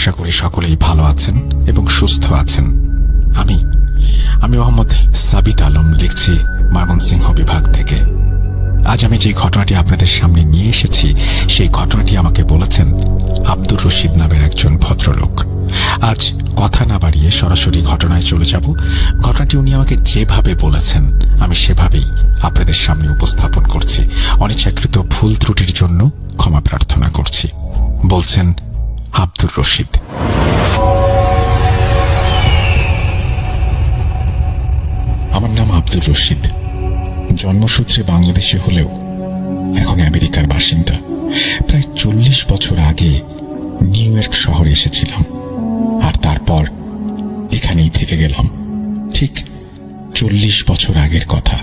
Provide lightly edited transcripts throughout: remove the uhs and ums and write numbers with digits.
আশা করি সকলেই ভালো আছেন এবং সুস্থ আছেন। আমি মোহাম্মদ সাবিত আলম লিখছি ময়মনসিংহ বিভাগ থেকে। আজ আমি যে ঘটনাটি আপনাদের সামনে নিয়ে এসেছি সেই ঘটনাটি আমাকে বলেছেন আব্দুর রশিদ নামের একজন ভদ্রলোক। আজ কথা না বাড়িয়ে সরাসরি ঘটনায় চলে যাব। ঘটনাটি উনি আমাকে যেভাবে বলেছেন আমি সেভাবেই আপনাদের সামনে উপস্থাপন করছি। অনিচ্ছাকৃত ভুল ত্রুটির জন্য ক্ষমা প্রার্থনা করছি। বলছেন আব্দুর রশিদ। আমার নাম আব্দুর রশিদ। জন্মসূত্রে বাংলাদেশে হলেও এখন আমেরিকার বাসিন্দা। প্রায় 40 বছর আগে নিউ ইয়র্ক শহরে এসেছিলাম, আর তারপর এখানেই থেকে গেলাম। ঠিক 40 বছর আগের কথা।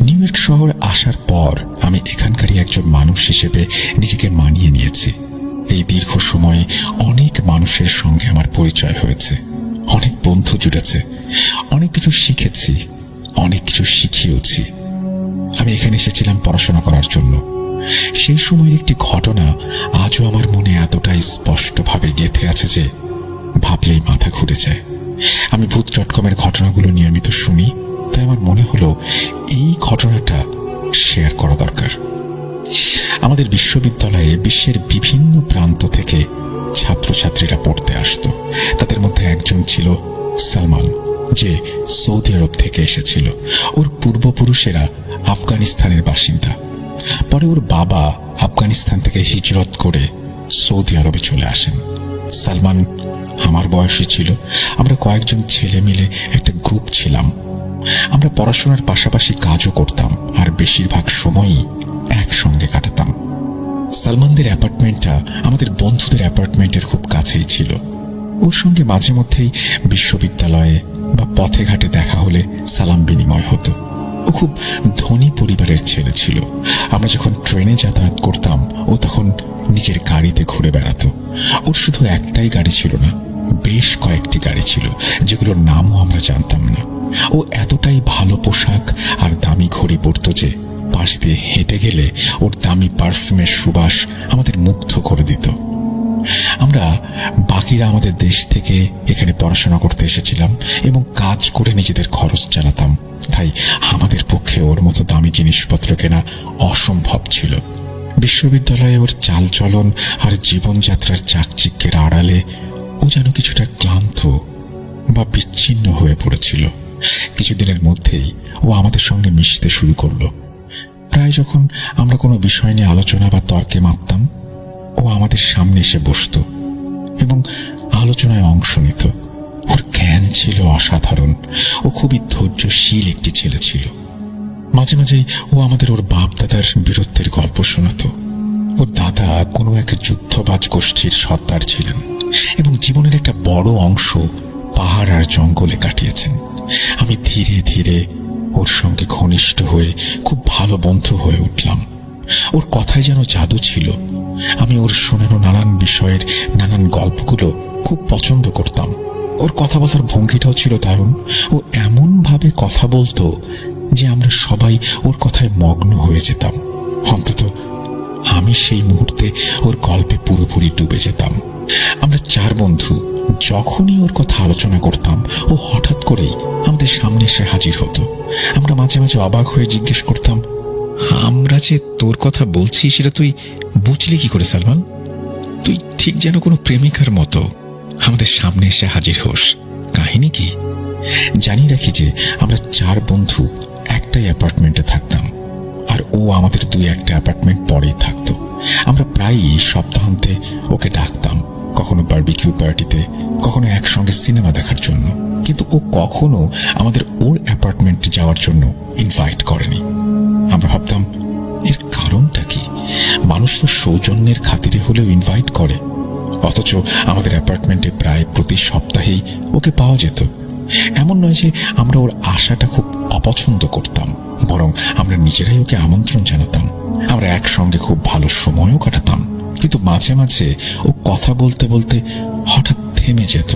নিউ ইয়র্ক শহর আসার পর আমি এখানকারই একজন মানুষ হিসেবে নিজেকে মানিয়ে নিয়েছি। এই দীর্ঘ সময়ে অনেক মানুষের সঙ্গে আমার পরিচয় হয়েছে, অনেক বন্ধু জুটেছে, অনেক কিছু শিখেছি, অনেক কিছু শিখিয়েছি। আমি এখানে এসেছিলাম পড়াশোনা করার জন্য। সেই সময়ের একটি ঘটনা আজও আমার মনে এতটাই স্পষ্টভাবে গেঁথে আছে যে ভাবলেই মাথা ঘুরে যায়। আমি ভূত.কমের ঘটনাগুলো নিয়মিত শুনি, তাই আমার মনে হলো এই ঘটনাটা শেয়ার করা দরকার। আমাদের বিশ্ববিদ্যালয়ে বিশ্বের বিভিন্ন প্রান্ত থেকে ছাত্রছাত্রীরা পড়তে আসতো। তাদের মধ্যে একজন ছিল সালমান, যে সৌদি আরব থেকে এসেছিল। ওর পূর্বপুরুষেরা আফগানিস্তানের বাসিন্দা। পরে ওর বাবা আফগানিস্তান থেকে হিজরত করে সৌদি আরবে চলে আসেন। সালমান আমার বয়সী ছিল। আমরা কয়েকজন ছেলে মিলে একটা গ্রুপ ছিলাম। আমরা পড়াশোনার পাশাপাশি কাজও করতাম, আর বেশিরভাগ সময়ই একসঙ্গে কাটাতাম। সালমানদের অ্যাপার্টমেন্টটা আমাদের বন্ধুদের অ্যাপার্টমেন্টের খুব কাছেই ছিল। ওর সঙ্গে মাঝে মধ্যেই বিশ্ববিদ্যালয়ে বা পথে ঘাটে দেখা হলে সালাম বিনিময় হতো। ও খুব ধনী পরিবারের ছেলে ছিল। আমরা যখন ট্রেনে যাতায়াত করতাম ও তখন নিজের গাড়িতে ঘুরে বেড়াতো। ওর শুধু একটাই গাড়ি ছিল না, বেশ কয়েকটি গাড়ি ছিল, যেগুলোর নামও আমরা জানতাম না। ও এতটাই ভালো পোশাক আর দামি ঘড়ি পরত যে পাশ দিয়ে হেঁটে গেলে ওর দামি পারফিউমের সুবাস আমাদের মুগ্ধ করে দিত। আমরা বাকিরা আমাদের দেশ থেকে এখানে পড়াশোনা করতে এসেছিলাম এবং কাজ করে নিজেদের খরচ চালাতাম, তাই আমাদের পক্ষে ওর মতো দামি জিনিসপত্র কেনা অসম্ভব ছিল। বিশ্ববিদ্যালয়ে ওর চালচলন আর জীবনযাত্রার চাকচিক্যের আড়ালে ও যেন কিছুটা ক্লান্ত বা বিচ্ছিন্ন হয়ে পড়েছিল। কিছুদিনের মধ্যেই ও আমাদের সঙ্গে মিশতে শুরু করলো। প্রায় যখন আমরা কোনো বিষয় নিয়ে আলোচনা বা তর্কে মাপতাম, ও আমাদের সামনে এসে বসত এবং আলোচনায় অংশ নিত। ওর জ্ঞান ছিল অসাধারণ। ও খুবই ধৈর্যশীল একটি ছেলে ছিল। মাঝে মাঝেই ও আমাদের ওর বাপ দাদার বীরত্বের গল্প শোনাত। ওর দাদা কোনো এক যুদ্ধবাজ গোষ্ঠীর সর্দার ছিলেন এবং জীবনের একটা বড় অংশ পাহাড় আর জঙ্গলে কাটিয়েছেন। আমি ধীরে ধীরে ওর সঙ্গে ঘনিষ্ঠ হয়ে খুব ভালো বন্ধু হয়ে উঠলাম। ওর কথায় যেন জাদু ছিল। আমি ওর শোনানো নানান বিষয়ের নানান গল্পগুলো খুব পছন্দ করতাম। ওর কথা বলার ভঙ্গিটাও ছিল দারুণ। ও এমন ভাবে কথা বলতো যে আমরা সবাই ওর কথায় মগ্ন হয়ে যেতাম। অন্তত আমি সেই মুহূর্তে ওর গল্পে পুরোপুরি ডুবে যেতাম। আমরা 4 বন্ধু যখনই ওর কথা আলোচনা করতাম, ও হঠাৎ করেই আমাদের সামনে এসে হাজির হতো। আমরা মাঝে মাঝে অবাক হয়ে জিজ্ঞেস করতাম, আমরা যে তোর কথা বলছি সেটা তুই বুঝলি কি করে সালমান? তুই ঠিক যেন কোনো প্রেমিকার মতো আমাদের সামনে এসে হাজির হোস। কাহিনী কি? জানি রাখি যে আমরা 4 বন্ধু একটাই অ্যাপার্টমেন্টে থাকতাম, আর ও আমাদের 2-1টা অ্যাপার্টমেন্ট পরেই থাকতো। আমরা প্রায়ই সপ্তাহান্তে ওকে ডাকতাম, কখনো বারবিকিউ পার্টিতে, কখনো একসঙ্গে সিনেমা দেখার জন্য, কিন্তু ও কখনো আমাদের ওর অ্যাপার্টমেন্টে যাওয়ার জন্য ইনভাইট করেনি। আমরা ভাবতাম এর কারণটা কি? মানুষ তো সৌজন্যের খাতিরে হলেও ইনভাইট করে, অথচ আমাদের অ্যাপার্টমেন্টে প্রায় প্রতি সপ্তাহেই ওকে পাওয়া যেত। এমন নয় যে আমরা ওর আশাটা খুব অপছন্দ করতাম, বরং আমরা নিজেরাই ওকে আমন্ত্রণ জানাতাম। আমরা একসঙ্গে খুব ভালো সময়ও কাটাতাম, কিন্তু মাঝে মাঝে ও কথা বলতে বলতে হঠাৎ থেমে যেত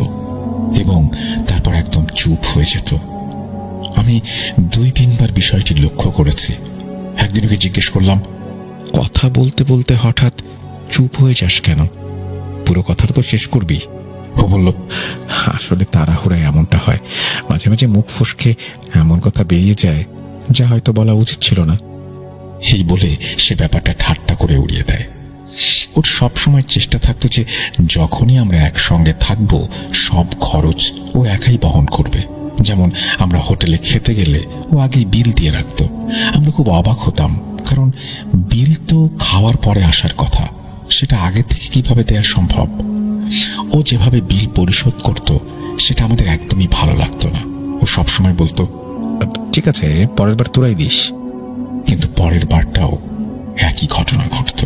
এবং তারপর একদম চুপ হয়ে যেত। আমি 2-3 বার বিষয়টি লক্ষ্য করেছি। একদিন ওকে জিজ্ঞেস করলাম, কথা বলতে বলতে হঠাৎ চুপ হয়ে যাস কেন? পুরো কথাটা তো শেষ করবি। ও বলল, আসলে তাড়াহুড়ায় এমনটা হয়, মাঝে মাঝে মুখ ফসকে এমন কথা বেরিয়ে যায় যা হয়তো বলা উচিত ছিল না। এই বলে সে ব্যাপারটা ঠাট্টা করে উড়িয়ে দেয়। ওর সবসময় চেষ্টা থাকতো যে যখনই আমরা একসঙ্গে থাকবো সব খরচ ও একাই বহন করবে। যেমন আমরা হোটেলে খেতে গেলে ও আগেই বিল দিয়ে রাখতো। আমরা খুব অবাক হতাম, কারণ বিল তো খাওয়ার পরে আসার কথা, সেটা আগে থেকে কিভাবে দেওয়া সম্ভব। ও যেভাবে বিল পরিশোধ করত সেটা আমাদের একদমই ভালো লাগতো না। ও সবসময় বলতো, ঠিক আছে, পরের বার তোরাই দিস। কিন্তু পরের বারটাও একই ঘটনা ঘটত।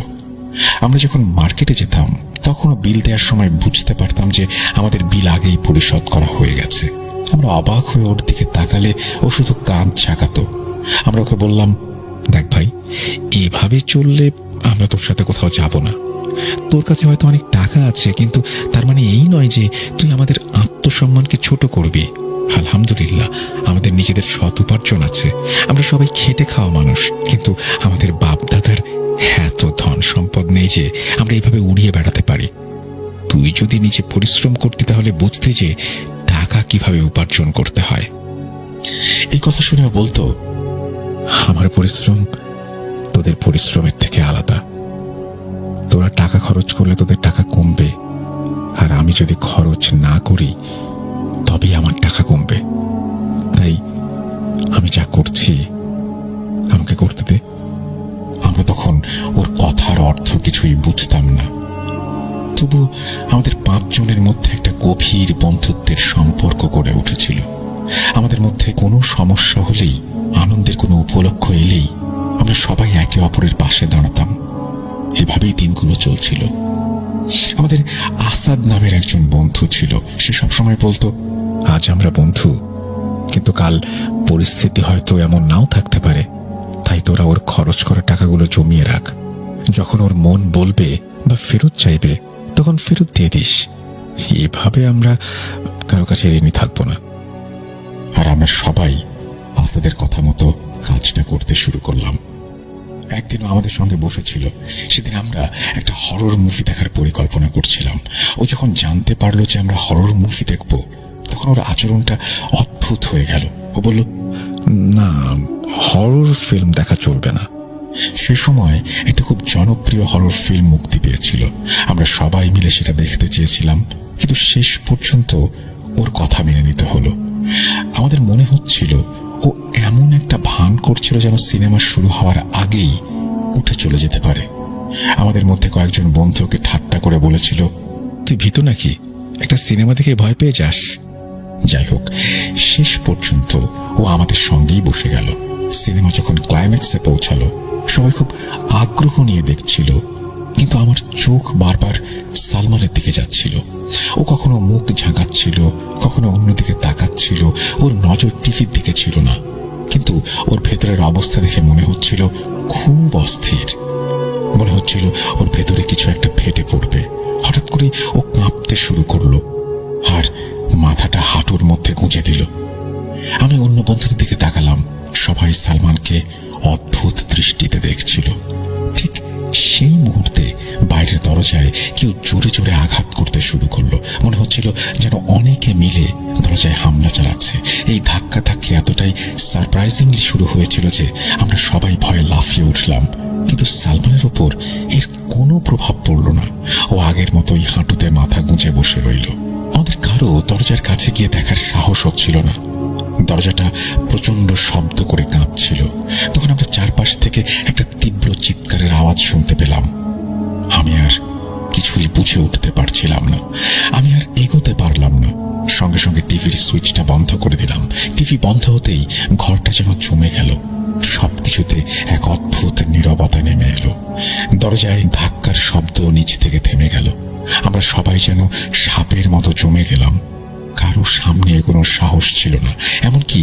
আমরা যখন মার্কেটে যেতাম তখনও বিল দেওয়ার সময় বুঝতে পারতাম যে আমাদের বিল আগেই পরিশোধ করা হয়ে গেছে। আমরা অবাক হয়ে ওর দিকে তাকালে ও শুধু কান ঝাঁকাতো। আমরা ওকে বললাম, দেখ ভাই, এভাবে চললে আমরা তোর সাথে কোথাও যাব না। তোর কাছে হয়তো অনেক টাকা আছে, কিন্তু তার মানে এই নয় যে তুই আমাদের আত্মসম্মানকে ছোট করবি। আলহামদুলিল্লাহ, আমাদের নিজেদের সৎ উপার্জন আছে, আমরা সবাই খেটে খাওয়া মানুষ, কিন্তু আমাদের বাপ দাদার এত ধন সম্পদ নেই যে আমরা এইভাবে উড়িয়ে বেড়াতে পারি। তুই যদি নিজে পরিশ্রম করতে তাহলে বুঝতে যে টাকা কিভাবে উপার্জন করতে হয়। এই কথা শুনে বলতো, আমার পরিশ্রম তোদের পরিশ্রমের থেকে আলাদা। তোরা টাকা খরচ করলে তোদের টাকা কমবে, আর আমি যদি খরচ না করি তবেই আমার টাকা কমবে। তাই আমি যা করছি আমাকে করতে দে। আমরা তখন ওর কথার অর্থ কিছুই বুঝতাম না, তবু আমাদের 5 জনের মধ্যে একটা গভীর বন্ধুত্বের সম্পর্ক গড়ে উঠেছিল। আমাদের মধ্যে কোনো সমস্যা হলেই, আনন্দের কোনো উপলক্ষ এলেই আমরা সবাই একে অপরের পাশে দাঁড়াতাম। এভাবেই দিনগুলো চলছিল। আমাদের আসাদ নামের একজন বন্ধু ছিল। সে সবসময় বলতো, আজ আমরা বন্ধু, কিন্তু কাল পরিস্থিতি হয়তো এমন নাও থাকতে পারে, তাই তোরা ওর খরচ করা টাকাগুলো জমিয়ে রাখ। যখন ওর মন বলবে বা ফেরত চাইবে তখন ফেরত দিয়ে দিস। এভাবে আমরা কারো কাছে ঋণী থাকবো না। আর আমরা সবাই আসাদের কথা মতো কাজটা করতে শুরু করলাম। একদিনও আমাদের সঙ্গে বসেছিল। সেদিন আমরা একটা হরর মুভি দেখার পরিকল্পনা করছিলাম। ও যখন জানতে পারলো যে আমরা হরর মুভি দেখব, তখন ওর আচরণটা অদ্ভুত হয়ে গেল। ও বলল, না, হরর ফিল্ম দেখা চলবে না। সে সময় একটা খুব জনপ্রিয় হরর ফিল্ম মুক্তি পেয়েছিল। আমরা সবাই মিলে সেটা দেখতে চেয়েছিলাম, কিন্তু শেষ পর্যন্ত ওর কথা মেনে নিতে হলো। আমাদের মনে হচ্ছিল ও এমন একটা ভান করছিল যেন সিনেমা শুরু হওয়ার আগেই উঠে চলে যেতে পারে। আমাদের মধ্যে কয়েকজন বন্ধুকে ঠাট্টা করে বলেছিল, তুই ভীতু নাকি, একটা সিনেমা দেখে ভয় পেয়ে যাস? যাই হোক, শেষ পর্যন্ত ও আমাদের সঙ্গেই বসে গেল। সিনেমা যখন ক্লাইম্যাক্সে পৌঁছালো, সবাই খুব আগ্রহ নিয়ে দেখছিল, কিন্তু আমার চোখ বারবার সালমানের দিকে যাচ্ছিল। ও কখনো মুখ ঝাঁকাচ্ছিল, কখনো অন্যদিকে তাকাচ্ছিল। ওর নজর টিভির দিকে ছিল না, কিন্তু ওর ভেতরের অবস্থা দেখে মনে হচ্ছিল খুব অস্থির। মনে হচ্ছিল ওর ভেতরে কিছু একটা ফেটে পড়বে। হঠাৎ করে ও কাঁপতে শুরু করলো, আর মাথাটা হাঁটুর মধ্যে গুঁজে দিল। আমি অন্য বন্ধুদের দিকে তাকালাম। সবাই সালমানকে অদ্ভুত দৃষ্টিতে দেখছিল। ঠিক সেই মুহূর্তে বাইরের দরজায় কেউ জোরে জোরে আঘাত করতে শুরু করলো। মনে হচ্ছিল যেন অনেকে মিলে দরজায় হামলা চালাচ্ছে। এই ধাক্কাধাক্কি এতটাই সারপ্রাইজিংলি শুরু হয়েছিল যে আমরা সবাই ভয়ে লাফিয়ে উঠলাম, কিন্তু সালমানের উপর এর কোনো প্রভাব পড়ল না। ও আগের মতোই হাঁটুতে মাথা গুঁজে বসে রইল। আমাদের কারো দরজার কাছে গিয়ে দেখার সাহস হচ্ছিল না। দরজাটা প্রচন্ড শব্দ করে কাঁপছিল। তখন আমরা চারপাশ থেকে একটা তীব্র চিৎকারের আওয়াজ শুনতে পেলাম। আমি আর কিছুই বুঝে উঠতে পারছিলাম না। আমি আর এগোতে পারলাম না। সঙ্গে সঙ্গে টিভির সুইচটা বন্ধ করে দিলাম। টিভি বন্ধ হতেই ঘরটা যেন জমে গেল। সবকিছুতে এক অদ্ভুত নীরবতা নেমে এলো। দরজায় ধাক্কার শব্দ নিচ থেকে থেমে গেল। আমরা সবাই যেন সাপের মতো জমে গেলাম। কারো সামনে এগোনোর সাহস ছিল না, এমনকি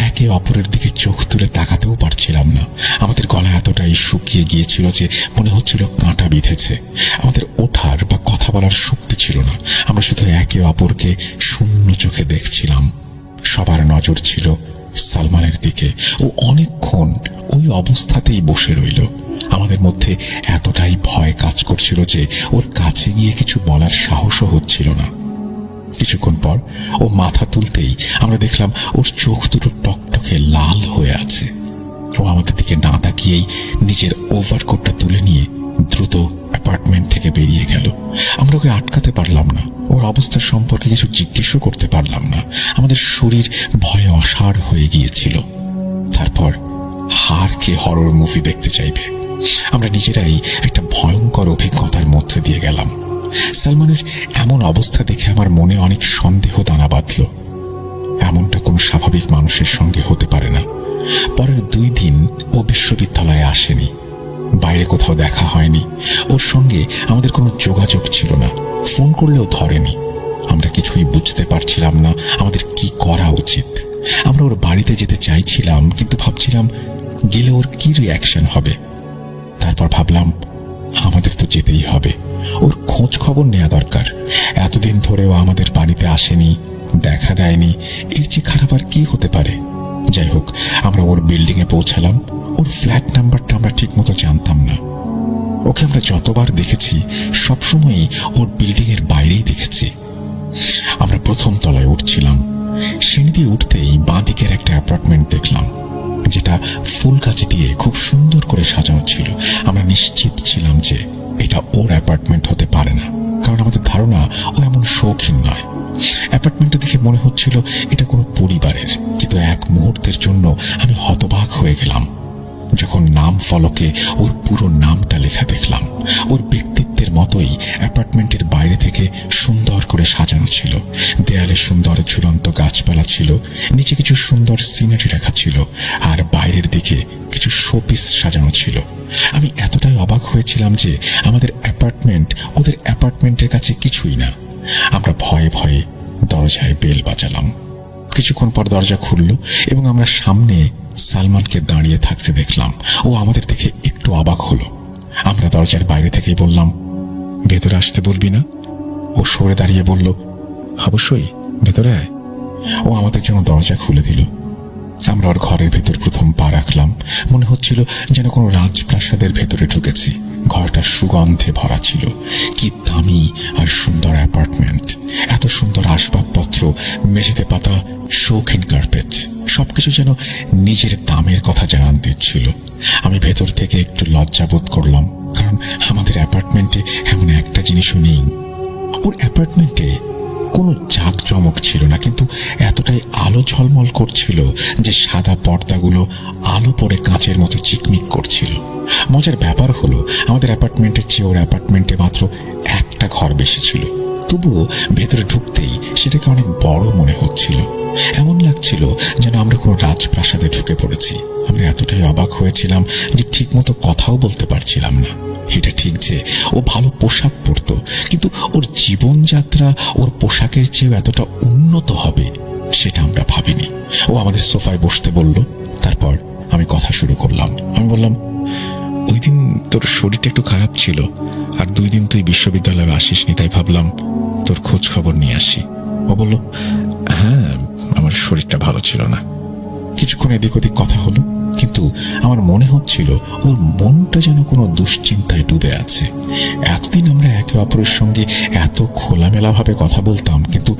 একে অপরের দিকে চোখ তুলে তাকাতেও পারছিলাম না। আমাদের গলা এতটাই শুকিয়ে গিয়েছিল যে মনে হচ্ছিল কাঁটা বিঁধেছে। আমাদের ওঠার বা কথা বলার শক্তি ছিল না। আমরা শুধু একে অপরকে শূন্য চোখে দেখছিলাম। সবার নজর ছিল সালমানের দিকে। ও অনেকক্ষণ ওই অবস্থাতেই বসে রইল। আমাদের মধ্যে এতটাই ভয় কাজ করছিল যে ওর কাছে গিয়ে কিছু বলার সাহসও হচ্ছিল না। কিছুক্ষণ পর ও মাথা তুলতেই আমরা দেখলাম ওর চোখ দুটো টকটকে লাল হয়ে আছে। ও আমাদের দিকে না তাকিয়েই নিজের ওভারকোটটা তুলে নিয়ে দ্রুত অ্যাপার্টমেন্ট থেকে বেরিয়ে গেল। আমরা ওকে আটকাতে পারলাম না, ওর অবস্থা সম্পর্কে কিছু জিজ্ঞেসও করতে পারলাম না। আমাদের শরীর ভয়ে অসাড় হয়ে গিয়েছিল। তারপর হার কে হরর মুভি দেখতে চাইবে, আমরা নিজেরাই একটা ভয়ঙ্কর অভিজ্ঞতার মধ্যে দিয়ে গেলাম। সালমানের এমন অবস্থা দেখে আমার মনে অনেক সন্দেহ দানা বাঁধল। এমনটা কোনো স্বাভাবিক মানুষের সঙ্গে হতে পারে না। পরের 2 দিন ও বিশ্ববিদ্যালয়ে আসেনি, বাইরে কোথাও দেখা হয়নি, ওর সঙ্গে আমাদের কোনো যোগাযোগ ছিল না, ফোন করলেও ধরেনি। আমরা কিছুই বুঝতে পারছিলাম না আমাদের কি করা উচিত। আমরা ওর বাড়িতে যেতে চাইছিলাম, কিন্তু ভাবছিলাম গেলে ওর কি রিঅ্যাকশন হবে। তারপর ভাবলাম আমাদের তো যেতেই হবে, ওর খোঁজ খবর নেওয়া দরকার। এতদিন ধরেও আমাদের বাড়িতে আসেনি, দেখা দেয়নি, এর চেয়ে খারাপ আর কি হতে পারে। যাই হোক, আমরা ওর বিল্ডিং এ পৌঁছালাম। ওর ফ্ল্যাট নাম্বারটা আমরা ঠিক মতো জানতাম না। ওকে আমরা যতবার দেখেছি সবসময়ই ওর বিল্ডিং এর বাইরেই দেখেছি। আমরা প্রথম তলায় উঠছিলাম। সিঁড়ি দিয়ে উঠতেই বাঁ দিকের একটা অ্যাপার্টমেন্ট দেখলাম, যেটা ফুল গাছে দিয়ে খুব সুন্দর করে সাজানো ছিল। আমরা নিশ্চিত ছিলাম যে এটা ওর অ্যাপার্টমেন্ট হতে পারে না, কারণ আমাদের ধারণা ও এমন শৌখিন নয়। অ্যাপার্টমেন্টটা দেখে মনে হচ্ছিল এটা কোনো পরিবারের, কিন্তু এক মুহূর্তের জন্য আমি হতবাক হয়ে গেলাম যখন নাম ফলকে ওর পুরো নামটা লেখা দেখলাম। ওর ব্যক্তিত্বের মতোই অ্যাপার্টমেন্টের বাইরে থেকে সুন্দর করে সাজানো ছিল। দেয়ালে সুন্দর ঝুলন্ত গাছপালা ছিল, নিচে কিছু সুন্দর সিনারি রাখা ছিল, আর বাইরের দিকে কিছু শোপিস সাজানো ছিল। আমি এতটাই অবাক হয়েছিলাম যে আমাদের অ্যাপার্টমেন্ট ওদের অ্যাপার্টমেন্টের কাছে কিছুই না। আমরা ভয়ে ভয়ে দরজায় বেল বাজালাম। কিছুক্ষণ পর দরজা খুলল এবং আমরা সামনে সালমানকে দাঁড়িয়ে থাকতে দেখলাম। ও আমাদের দেখে একটু অবাক হলো। আমরা দরজার বাইরে থেকেই বললাম, ভেতরে আসতে বলবি না? ও সরে দাঁড়িয়ে বলল, অবশ্যই, ভেতরে আয়। ও আমাদের জন্য দরজা খুলে দিল। আমরা ওর ঘরের ভেতর প্রথম পা রাখলাম। মনে হচ্ছিল যেন কোনো রাজপ্রাসাদের ভেতরে ঢুকেছি। ঘরটা সুগন্ধে ভরা ছিল। কি দামি আর সুন্দর অ্যাপার্টমেন্ট! এত সুন্দর আসবাবপত্র, মেঝেতে পাতা শৌখিন কার্পেট, সবকিছু যেন নিজের দামের কথা জানান দিচ্ছিল। আমি ভেতর থেকে একটু লজ্জাবোধ করলাম, কারণ আমাদের অ্যাপার্টমেন্টে এমন একটা জিনিসও নেই। ওর অ্যাপার্টমেন্টে কোনো জাঁকজমক ছিল না, কিন্তু এতটাই আলো ঝলমল করছিল যে সাদা পর্দাগুলো আলো পড়ে কাঁচের মতো চিকমিক করছিল। মজার ব্যাপার হলো, আমাদের অ্যাপার্টমেন্টের চেয়ে ওর অ্যাপার্টমেন্টে মাত্র একটা ঘর বেশি ছিল, তবুও ভেতরে ঢুকতেই সেটাকে অনেক বড় মনে হচ্ছিল। এমন লাগছিল যেন আমরা কোনো রাজপ্রাসাদে ঢুকে পড়েছি। আমরা এতটাই অবাক হয়েছিলাম যে ঠিকমতো কথাও বলতে পারছিলাম না। এটা ঠিক যে ও ভালো পোশাক পরতো, কিন্তু ওর জীবনযাত্রা ওর পোশাকের চেয়েও এতটা উন্নত হবে সেটা আমরা ভাবিনি। ও আমাদের সোফায় বসতে বলল। তারপর আমি কথা শুরু করলাম। আমি বললাম, ওই দিন তোর শরীরটা একটু খারাপ ছিল, আর 2 দিন তুই বিশ্ববিদ্যালয়ে আসিসনি, তাই ভাবলাম তোর খোঁজ খবর নিয়ে আসি। ও বলল, হ্যাঁ, আমার শরীরটা ভালো ছিল না। কিছুক্ষণ এদিক ওদিক কথা হলো, কিন্তু আমার মনে হচ্ছিল ওর মনটা যেন কোনো দুশ্চিন্তায় ডুবে আছে। এতদিন আমরা একে অপরের সঙ্গে এত খোলামেলা ভাবে কথা বলতাম, কিন্তু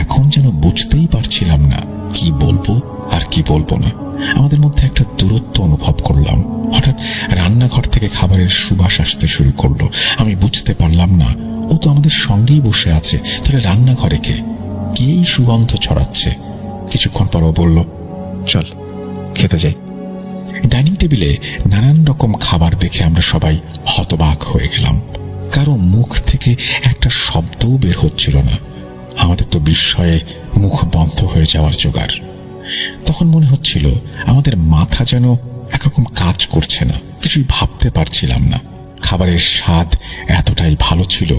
এখন যেন বুঝতেই পারছিলাম না কি বলবো আর কি বলবো না। আমাদের মধ্যে একটা দূরত্ব অনুভব করলাম। হঠাৎ রান্নাঘর থেকে খাবারের সুবাস আসতে শুরু করলো। আমি বুঝতে পারলাম না, ও তো আমাদের সঙ্গেই বসে আছে, তাহলে রান্নাঘরে কে এই সুগন্ধ ছড়াচ্ছে? কিছুক্ষণ পর ও বলল, চল খেতে যাই। ডাইনিং টেবিলে নানান রকম খাবার দেখে আমরা সবাই হতবাক হয়ে গেলাম। কারো মুখ থেকে একটা শব্দও বের হচ্ছিল না। আমাদের তো বিস্ময়ে মুখ বন্ধ হয়ে যাওয়ার জোগাড়। তখন মনে হচ্ছিল আমাদের মাথা যেন একরকম কাজ করছে না, কিছুই ভাবতে পারছিলাম না। খাবারের স্বাদ এতটাই ভালো ছিল,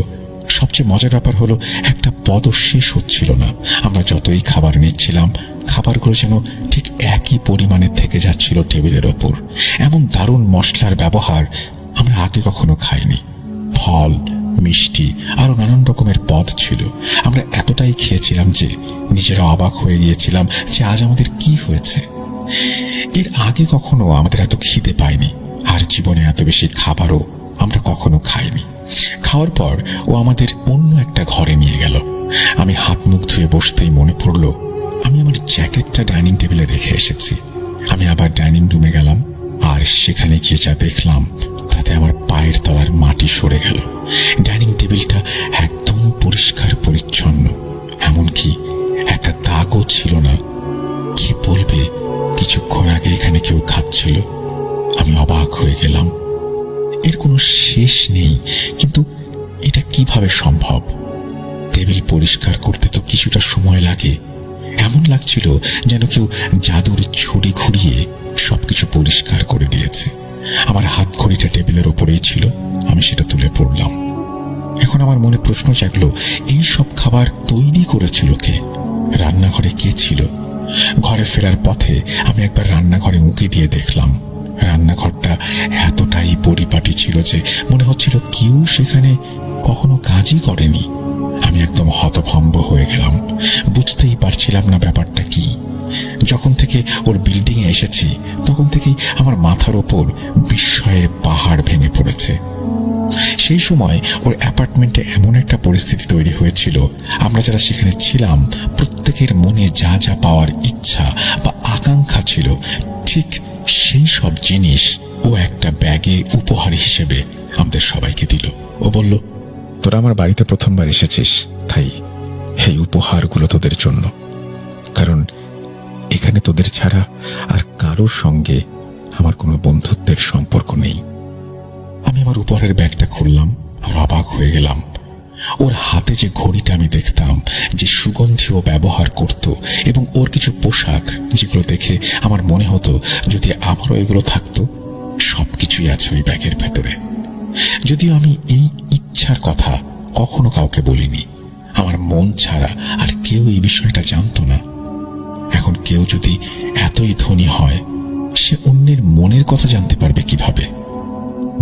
সবচেয়ে মজার ব্যাপার হলো একটা পদও শেষ হচ্ছিল না। আমরা যতই খাবার নিচ্ছিলাম, খাবারগুলো যেন ঠিক একই পরিমাণে থেকে যাচ্ছিল টেবিলের ওপর। এমন দারুণ মশলার ব্যবহার আমরা আগে কখনো খাইনি। ফল, মিষ্টি, আরো নানান রকমের পদ ছিল। আমরা এতটাই খেয়েছিলাম যে নিজেরা অবাক হয়ে গিয়েছিলাম যে আজ আমাদের কি হয়েছে। এর আগে কখনো আমাদের এত খিদে পায়নি। আর জীবনে এত বেশি খাবারও আমরা কখনো খাইনি। খাওয়ার পর ও আমাদের অন্য একটা ঘরে নিয়ে গেল। আমি হাত মুখ ধুয়ে বসতেই মনে পড়ল আমি আমার জ্যাকেটটা ডাইনিং টেবিলে রেখে এসেছি। আমি আবার ডাইনিং রুমে গেলাম, আর সেখানে গিয়ে যা দেখলাম তাতে আমার পায়ের তলার মাটি সরে গেল। ডাইনিং টেবিলটা একদম পরিষ্কার পরিচ্ছন্ন, এমনকি একটা দাগও ছিল না। কি বলবে, কিছুক্ষণ আগে এখানে কেউ খাচ্ছিল। আমি অবাক হয়ে গেলাম। এর কোনো শেষ নেই, কিন্তু এটা কিভাবে সম্ভব? টেবিল পরিষ্কার করতে তো কিছুটা সময় লাগে। এমন লাগছিল যেন কেউ জাদুর ছুরি ঘুরিয়ে সবকিছু পরিষ্কার করে দিয়েছে। আমার হাত ঘড়িটা টেবিলের ওপরেই ছিল, আমি সেটা তুলে পড়লাম। এখন আমার মনে প্রশ্ন জাগলো, এই সব খাবার তৈরি করেছিল কে? রান্নাঘরে কে ছিল? ঘরে ফেরার পথে আমি একবার রান্নাঘরে উঁকি দিয়ে দেখলাম। রান্নাঘরটা এতটাই পরিপাটি ছিল যে মনে হচ্ছিল কেউ সেখানে কখনো কাজই করেনি। আমি একদম হতভম্ব হয়ে গেলাম, বুঝতেই পারছিলাম না ব্যাপারটা কি। যখন থেকে ওর বিল্ডিং এ এসেছি তখন থেকেই আমার মাথার ওপর বিস্ময়ের পাহাড় ভেঙে পড়েছে। সেই সময় ওর অ্যাপার্টমেন্টে এমন একটা পরিস্থিতি তৈরি হয়েছিল, আমরা যারা সেখানে ছিলাম প্রত্যেকের মনে যা যা পাওয়ার ইচ্ছা বা আকাঙ্ক্ষা ছিল, ঠিক সেই সব জিনিস ও একটা ব্যাগে উপহার হিসেবে আমাদের সবাইকে দিল। ও বলল, তোরা আমার বাড়িতে প্রথমবার এসেছিস, তাই এই উপহারগুলো তোদের জন্য। কারণ এখানে তোদের ছাড়া আর কারোর সঙ্গে আমার কোনো বন্ধুত্বের সম্পর্ক নেই। আমি আমার উপহারের ব্যাগটা খুললাম আর অবাক হয়ে গেলাম। ওর হাতে যে ঘড়িটা আমি দেখতাম, যে সুগন্ধি ও ব্যবহার করত, এবং ওর কিছু পোশাক যেগুলো দেখে আমার মনে হতো যদি আমারও এগুলো থাকতো, সবকিছুই আছে ওই ব্যাগের ভেতরে। যদিও আমি এই ইচ্ছার কথা কখনো কাউকে বলিনি, আমার মন ছাড়া আর কেউ এই বিষয়টা জানতো না। এখন কেউ যদি এতই ধনী হয়, সে অন্যের মনের কথা জানতে পারবে কিভাবে?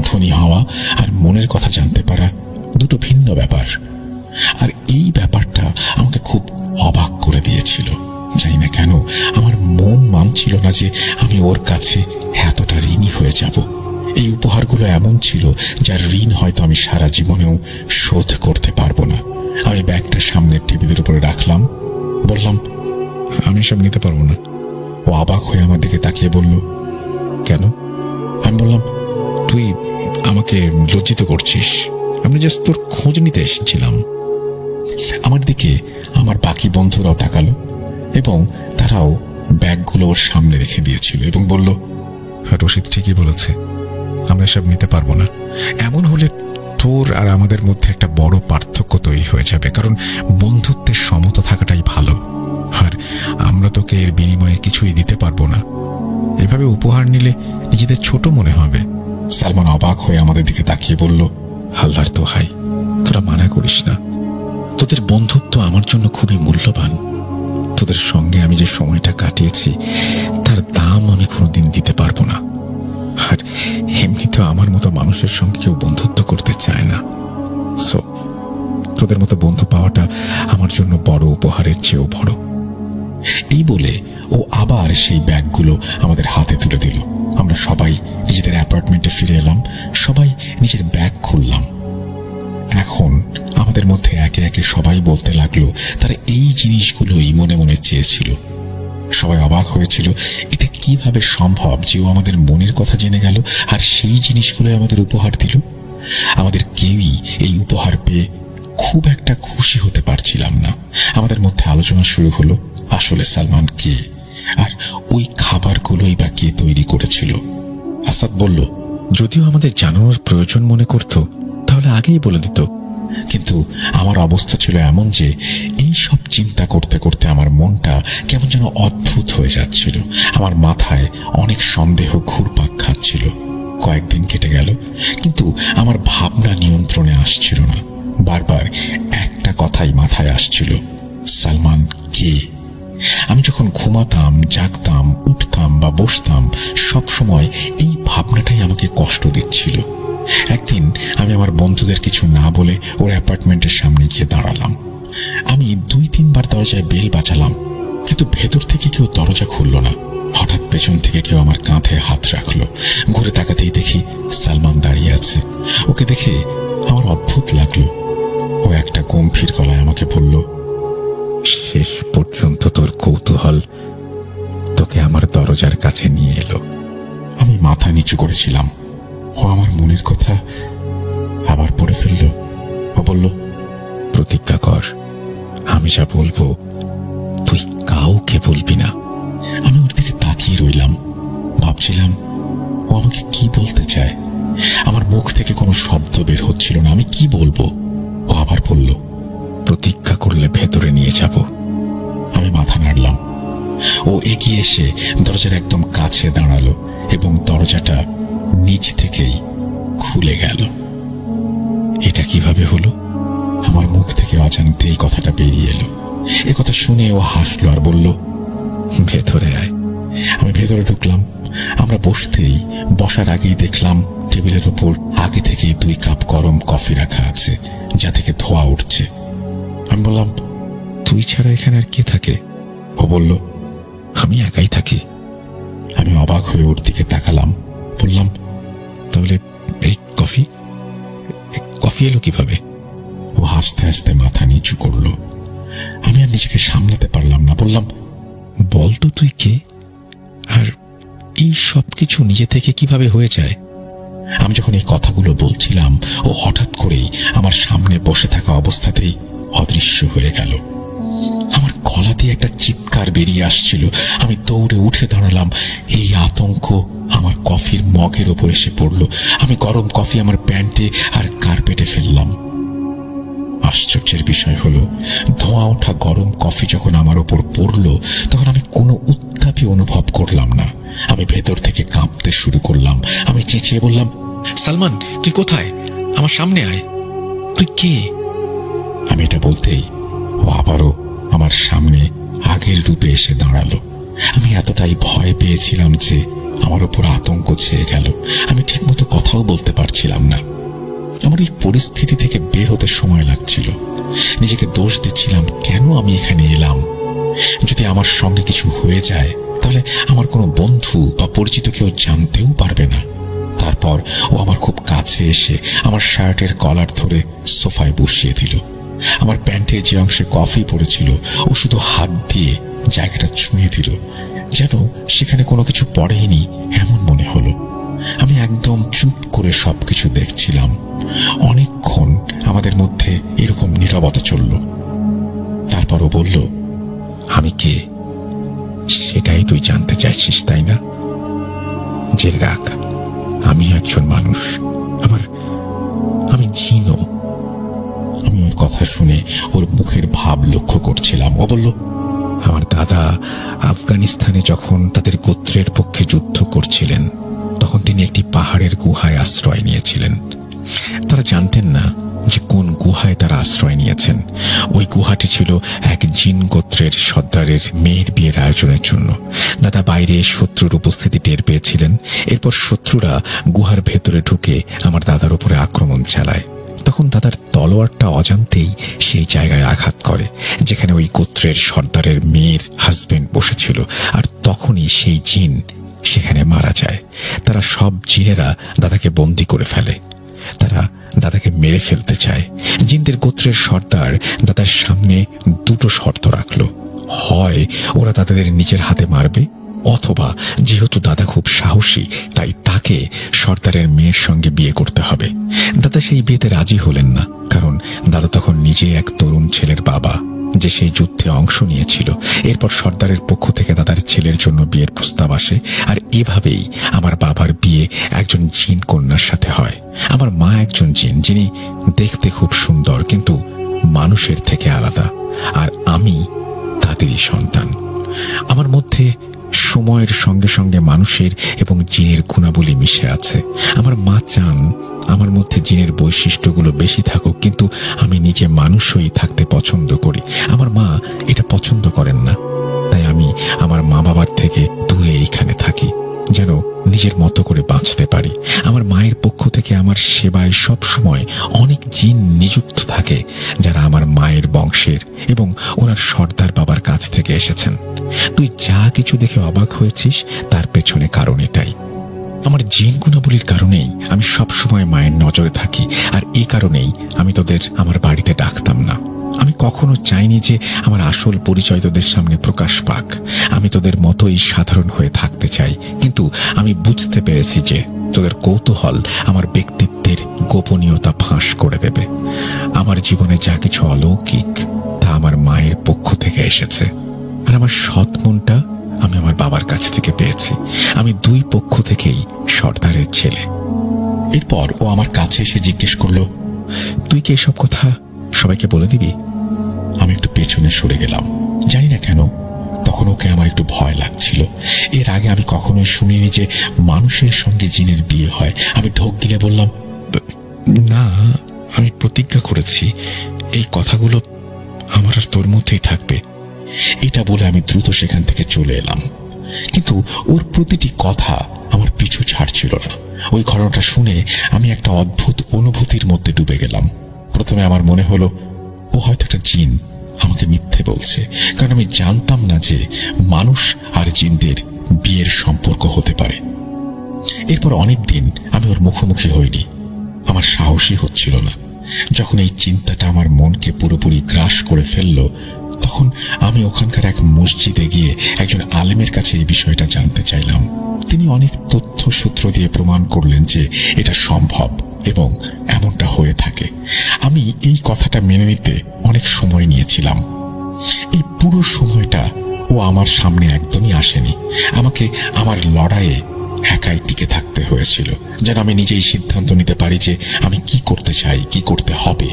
ধনী হওয়া আর মনের কথা জানতে পারা দুটো ভিন্ন ব্যাপার। আর এই ব্যাপারটা আমাকে খুব অবাক করে দিয়েছিল। জানি না কেন আমার মন মানছিল না যে আমি ওর কাছে এতটা ঋণী হয়ে যাব। এই উপহারগুলো এমন ছিল যার ঋণ হয়তো আমি সারা জীবনেও শোধ করতে পারবো না। আমি ব্যাগটা সামনের টেবিলের উপরে রাখলাম, বললাম, আমি সব নিতে পারবো না। ও অবাক হয়ে আমার দিকে তাকিয়ে বলল, কেন? আমি বললাম, তুই আমাকে লজ্জিত করছিস। আমি জাস্ট তোর খোঁজ নিতে এসেছিলাম। আমার দিকে আমার বাকি বন্ধুরাও তাকালো এবং তারাও ব্যাগগুলো ওর সামনে রেখে দিয়েছিল এবং বলল, রশিদ ঠিকই বলেছে, আমরা সব নিতে পারবো না। এমন হলে তোর আর আমাদের মধ্যে একটা বড় পার্থক্য তৈরি হয়ে যাবে, কারণ বন্ধুত্বের সমতা থাকাটাই ভালো। আর আমরা তোকে এর বিনিময়ে কিছুই দিতে পারবো না। এভাবে উপহার নিলে নিজেদের ছোট মনে হবে। সালমান অবাক হয়ে আমাদের দিকে তাকিয়ে বলল, আল্লাহর দোহাই, তোরা মানা করিস না। তোদের বন্ধুত্ব আমার জন্য খুবই মূল্যবান। তোদের সঙ্গে আমি যে সময়টা কাটিয়েছি তার দাম আমি কোনোদিন দিতে পারবো না। আর এমনিতেও আমার মতো মানুষের সঙ্গে কেউ বন্ধুত্ব করতে চায় না। সো তোদের মতো বন্ধু পাওয়াটা আমার জন্য বড় উপহারের চেয়েও বড়। এই বলে ও আবার সেই ব্যাগগুলো আমাদের হাতে তুলে দিল। আমরা সবাই নিজেদের অ্যাপার্টমেন্টে ফিরে এলাম, সবাই নিজের ব্যাগ খুললাম। এখন আমাদের মধ্যে একে একে সবাই বলতে লাগলো তারা এই জিনিসগুলোই মনে মনে চেয়েছিল। সবাই অবাক হয়েছিল, এটা কিভাবে সম্ভব যে ও আমাদের মনের কথা জেনে গেল আর সেই জিনিসগুলো আমাদের উপহার দিল। আমাদের কেউই এই উপহার পেয়ে খুব একটা খুশি হতে পারছিলাম না। আমাদের মধ্যে আলোচনা শুরু হলো, আসলে সালমান কে, আর ওই খাবারগুলোই বা কে তৈরি করেছিল। আসাদ বলল, যদিও আমাদের জানানোর প্রয়োজন মনে করত তাহলে আগেই বলে দিত। কিন্তু আমার অবস্থা ছিল এমন যে এই সব চিন্তা করতে করতে আমার মনটা কেমন যেন অদ্ভুত হয়ে যাচ্ছিল। আমার মাথায় অনেক সন্দেহ ঘুরপাক খাচ্ছিল। কয়েকদিন কেটে গেল, কিন্তু আমার ভাবনা নিয়ন্ত্রণে আসছিল না। বারবার একটা কথাই মাথায় আসছিল, সালমান কে? আমি যখন ঘুমাতাম, জাগতাম, উঠতাম বা বসতাম, সব সময় এই ভাবনাটাই আমাকে কষ্ট দিচ্ছিল। একদিন আমি আমার বন্ধুদের কিছু না বলে ওর অ্যাপার্টমেন্টের সামনে গিয়ে দাঁড়ালাম। আমি 2-3 বার দরজায় বেল বাজালাম, কিন্তু ভেতর থেকে কেউ দরজা খুলল না। হঠাৎ পেছন থেকে কেউ আমার কাঁধে হাত রাখলো। ঘুরে তাকাতেই দেখি সালমান দাঁড়িয়ে আছে। ওকে দেখে আমার অদ্ভুত লাগলো। ও একটা গম্ভীর গলায় আমাকে বলল, শেষ পর্যন্ত তোর কৌতূহল তোকে আমার দরজার কাছে নিয়ে এলো। আমি মাথা নিচু করেছিলাম। ও আমার মনের কথা আবার পড়ে ফেলল। ও বলল, প্রতিজ্ঞা কর, আমি যা বলবো তুই কাউকে বলবি না। আমি ওর দিকে তাকিয়ে রইলাম। ভাবছিলাম ও আমাকে কি বলতে চায়। আমার মুখ থেকে কোনো শব্দ বের হচ্ছিল না। আমি কি বলবো? ও আবার বলল, প্রতিজ্ঞা করলে ভেতরে নিয়ে যাব। আমি মাথা নাড়লাম। ও এগিয়ে এসে দরজার একদম কাছে দাঁড়ালো এবং দরজাটা নিচ থেকেই খুলে গেল। এটা কিভাবে হলো? আমার মুখ থেকে অজান্তেই কথাটা বেরিয়ে এলো। এ কথা শুনে ও হাসলো আর বলল, ভেতরে আয়। আমি ভেতরে ঢুকলাম। আমরা বসার আগেই দেখলাম টেবিলের উপর আগে থেকেই 2 কাপ গরম কফি রাখা আছে, যা থেকে ধোঁয়া উঠছে। আমি বললাম, তুই ছাড়া এখানে আর কে থাকে? ও বলল, আমি একাই থাকি। আমি অবাক হয়ে ওর দিকে তাকালাম। বললাম, তাহলে এই কফি এলো কিভাবে? ও হাসতে হাসতে মাথা নিচু করলো। আমি আর নিজেকে সামলাতে পারলাম না। বললাম, বল তো তুই কে, আর এই সবকিছু নিজে থেকে কিভাবে হয়ে যায়? আমি যখন এই কথাগুলো বলছিলাম, ও হঠাৎ করেই আমার সামনে বসে থাকা অবস্থাতেই অদৃশ্য হয়ে গেল। আমার গলা দিয়ে একটা চিৎকার বেরিয়ে আসছিল। আমি দৌড়ে উঠে দাঁড়ালাম। এই আতঙ্ক আমার কফির মগের ওপর এসে পড়ল। আমি গরম কফি আমার প্যান্টে আর কার্পেটে ফেললাম। আশ্চর্যের বিষয় হলো, ধোঁয়া ওঠা গরম কফি যখন আমার ওপর পড়ল, তখন আমি কোনো উত্তাপই অনুভব করলাম না। আমি ভেতর থেকে কাঁপতে শুরু করলাম। আমি চেঁচিয়ে বললাম, সালমান, তুই কোথায়? আমার সামনে আয়। তুই কে? আমি এটা বলতেই ও আবারও আমার সামনে আগের রূপে এসে দাঁড়ালো। আমি এতটাই ভয় পেয়েছিলাম যে আমার উপর আতঙ্ক ছেয়ে গেল। আমি ঠিকমতো কথাও বলতে পারছিলাম না। আমার এই পরিস্থিতি থেকে বের হতে সময় লাগছিল। নিজেকে দোষ দিচ্ছিলাম, কেন আমি এখানে এলাম। যদি আমার সঙ্গে কিছু হয়ে যায়, তাহলে আমার কোনো বন্ধু বা পরিচিত কেউ জানতেও পারবে না। তারপর ও আমার খুব কাছে এসে আমার শার্টের কলার ধরে সোফায় বসিয়ে দিল। আমার প্যান্টে যে অংশে কফি পড়েছিল, ও শুধু হাত দিয়ে জায়গাটা ছুঁয়ে দিল, যেন সেখানে কোনো কিছু পড়েনি এমন মনে হলো। আমি একদম চুপ করে সবকিছু দেখছিলাম। অনেকক্ষণ আমাদের মধ্যে এরকম নীরবতা চলল। তারপর ও বলল, আমি কে সেটাই তুই জানতে চাইছিস, তাই না? জেনে রাখ, আমি একজন মানুষ। আমি জিনও। আমি ওর কথা শুনে ওর মুখের ভাব লক্ষ্য করছিলাম। ও বলল, আমার দাদা আফগানিস্তানে যখন তাদের গোত্রের পক্ষে যুদ্ধ করছিলেন, তখন তিনি একটি পাহাড়ের গুহায় আশ্রয় নিয়েছিলেন। তারা জানতেন না যে কোন গুহায় তারা আশ্রয় নিয়েছেন। ওই গুহাটি ছিল এক জিন গোত্রের সর্দারের মেয়ের বিয়ের আয়োজনের জন্য। দাদা বাইরে শত্রুর উপস্থিতি টের পেয়েছিলেন। এরপর শত্রুরা গুহার ভেতরে ঢুকে আমার দাদার উপরে আক্রমণ চালায়। তখন দাদার তলোয়ারটা অজান্তেই সেই জায়গায় আঘাত করে যেখানে ওই গোত্রের সর্দারের মেয়ের হাজবেন্ড বসেছিল, আর তখনই সেই জিন সেখানে মারা যায়। তারা সব জিনেরা দাদাকে বন্দী করে ফেলে। তারা দাদাকে মেরে ফেলতে চায়। জিনদের গোত্রের সর্দার দাদার সামনে 2টো শর্ত রাখল। হয় ওরা দাদাদের নিজের হাতে মারবে, অথবা যেহেতু দাদা খুব সাহসী, তাই তাকে সর্দারের মেয়ের সঙ্গে বিয়ে করতে হবে। দাদা সেই বিয়েতে রাজি হলেন না, কারণ দাদা তখন নিজে এক তরুণ ছেলের বাবা, যে সেই যুদ্ধে অংশ নিয়েছিল। এরপর সর্দারের পক্ষ থেকে দাদার ছেলের জন্য বিয়ের প্রস্তাব আসে, আর এভাবেই আমার বাবার বিয়ে একজন জিন কন্যার সাথে হয়। আমার মা একজন জিন, যিনি দেখতে খুব সুন্দর কিন্তু মানুষের থেকে আলাদা, আর আমি তাদেরই সন্তান। আমার মধ্যে সময়ের সঙ্গে সঙ্গে মানুষের এবং জিনের গুণাবলী মিশে আছে। আমার মা চান আমার মধ্যে জিনের বৈশিষ্ট্যগুলো বেশি থাকুক, কিন্তু আমি নিজে মানুষ হয়েই থাকতে পছন্দ করি। আমার মা এটা পছন্দ করেন না, তাই আমি আমার মা বাবার থেকে দূরে এইখানে থাকি। যেন নিজের মতো করে বাঁচতে পারি। আমার মায়ের পক্ষ থেকে আমার সেবায় সব সময় অনেক জিন নিযুক্ত থাকে, যারা আমার মায়ের বংশের এবং ওনার সর্দার বাবার কাছ থেকে এসেছেন। তুই যা কিছু দেখে অবাক হয়েছিস তার পেছনে কারণ এটাই। আমার জিন গুণাবলীর কারণেই আমি সব সময় মায়ের নজরে থাকি, আর এই কারণেই আমি তোদের আমার বাড়িতে ডাকতাম না। আমি কখনো চাইনি যে আমার আসল পরিচয় তোদের সামনে প্রকাশ পাক। আমি তোদের মতোই সাধারণ হয়ে থাকতে চাই, কিন্তু আমি বুঝতে পেরেছি যে তোদের কৌতূহল আমার ব্যক্তিত্বের গোপনীয়তা ফাঁস করে দেবে। আমার জীবনে যা কিছু অলৌকিক তা আমার মায়ের পক্ষ থেকে এসেছে, আর আমার সৎ মনটা আমি আমার বাবার কাছ থেকে পেয়েছি। আমি দুই পক্ষ থেকেই সর্দারের ছেলে। এরপর ও আমার কাছে এসে জিজ্ঞেস করলো, তুই কি এসব কথা সবাইকে বলে দিবি? আমি একটু পেছনে সরে গেলাম। জানি না কেন তখন ওকে আমার একটু ভয় লাগছিল। এর আগে আমি কখনোই শুনিনি যে মানুষের সঙ্গে জিনের বিয়ে হয়। আমি ঢোক গিলে বললাম, না, আমি প্রতিজ্ঞা করেছি এই কথাগুলো আমার আর তোর মধ্যেই থাকবে। এটা বলে আমি দ্রুত সেখান থেকে চলে এলাম, কিন্তু ওর প্রতিটি কথা আমার পিছু ছাড়ছিল না। ওই ঘটনাটা শুনে আমি একটা অদ্ভুত অনুভূতির মধ্যে ডুবে গেলাম। প্রথমে আমার মনে হলো ও হয়তো একটা জিন আমাকে মিথ্যে বলছে, কারণ আমি জানতাম না যে মানুষ আর জিনদের বিয়ের সম্পর্ক হতে পারে। এরপর অনেক দিন আমি ওর মুখোমুখি হইনি, আমার সাহসই হচ্ছিল না। যখন এই চিন্তাটা আমার মনকে পুরোপুরি গ্রাস করে ফেলল, তখন আমি ওখানকার এক মসজিদে গিয়ে একজন আলেমের কাছে এই বিষয়টা জানতে চাইলাম। তিনি অনেক তথ্য সূত্র দিয়ে প্রমাণ করলেন যে এটা সম্ভব এবং এমনটা হয়ে থাকে। আমি এই কথাটা মেনে নিতে অনেক সময় নিয়েছিলাম। এই পুরো সময়টা ও আমার সামনে একদমই আসেনি। আমাকে আমার লড়াইয়ে একাই টিকে থাকতে হয়েছিল, যেন আমি নিজেই সিদ্ধান্ত নিতে পারি যে আমি কি করতে চাই, কি করতে হবে।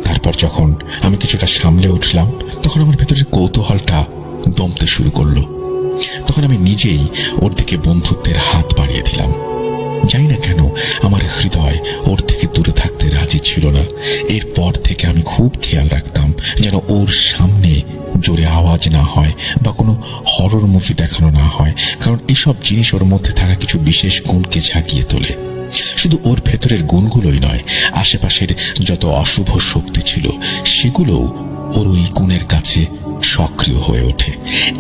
তারপর যখন আমি কিছুটা সামলে উঠলাম, তখন আমার ভেতরের কৌতূহলটা দমতে শুরু করলো। তখন আমি নিজেই ওর দিকে বন্ধুত্বের হাত বাড়িয়ে দিলাম। জানি না কেন আমার হৃদয় ওর থেকে দূরে থাকতে রাজি ছিল না। এরপর থেকে আমি খুব খেয়াল রাখতাম যেন ওর সামনে জোরে আওয়াজ না হয় বা কোনো হরর মুভি দেখানো না হয়, কারণ এসব জিনিস ওর মধ্যে থাকা কিছু বিশেষ গুণকে ঝাঁকিয়ে তোলে। শুধু ওর ভেতরের গুণগুলোই নয়, আশেপাশের যত অশুভ শক্তি ছিল সেগুলোও ওর ওই গুণের কাছে সক্রিয় হয়ে ওঠে।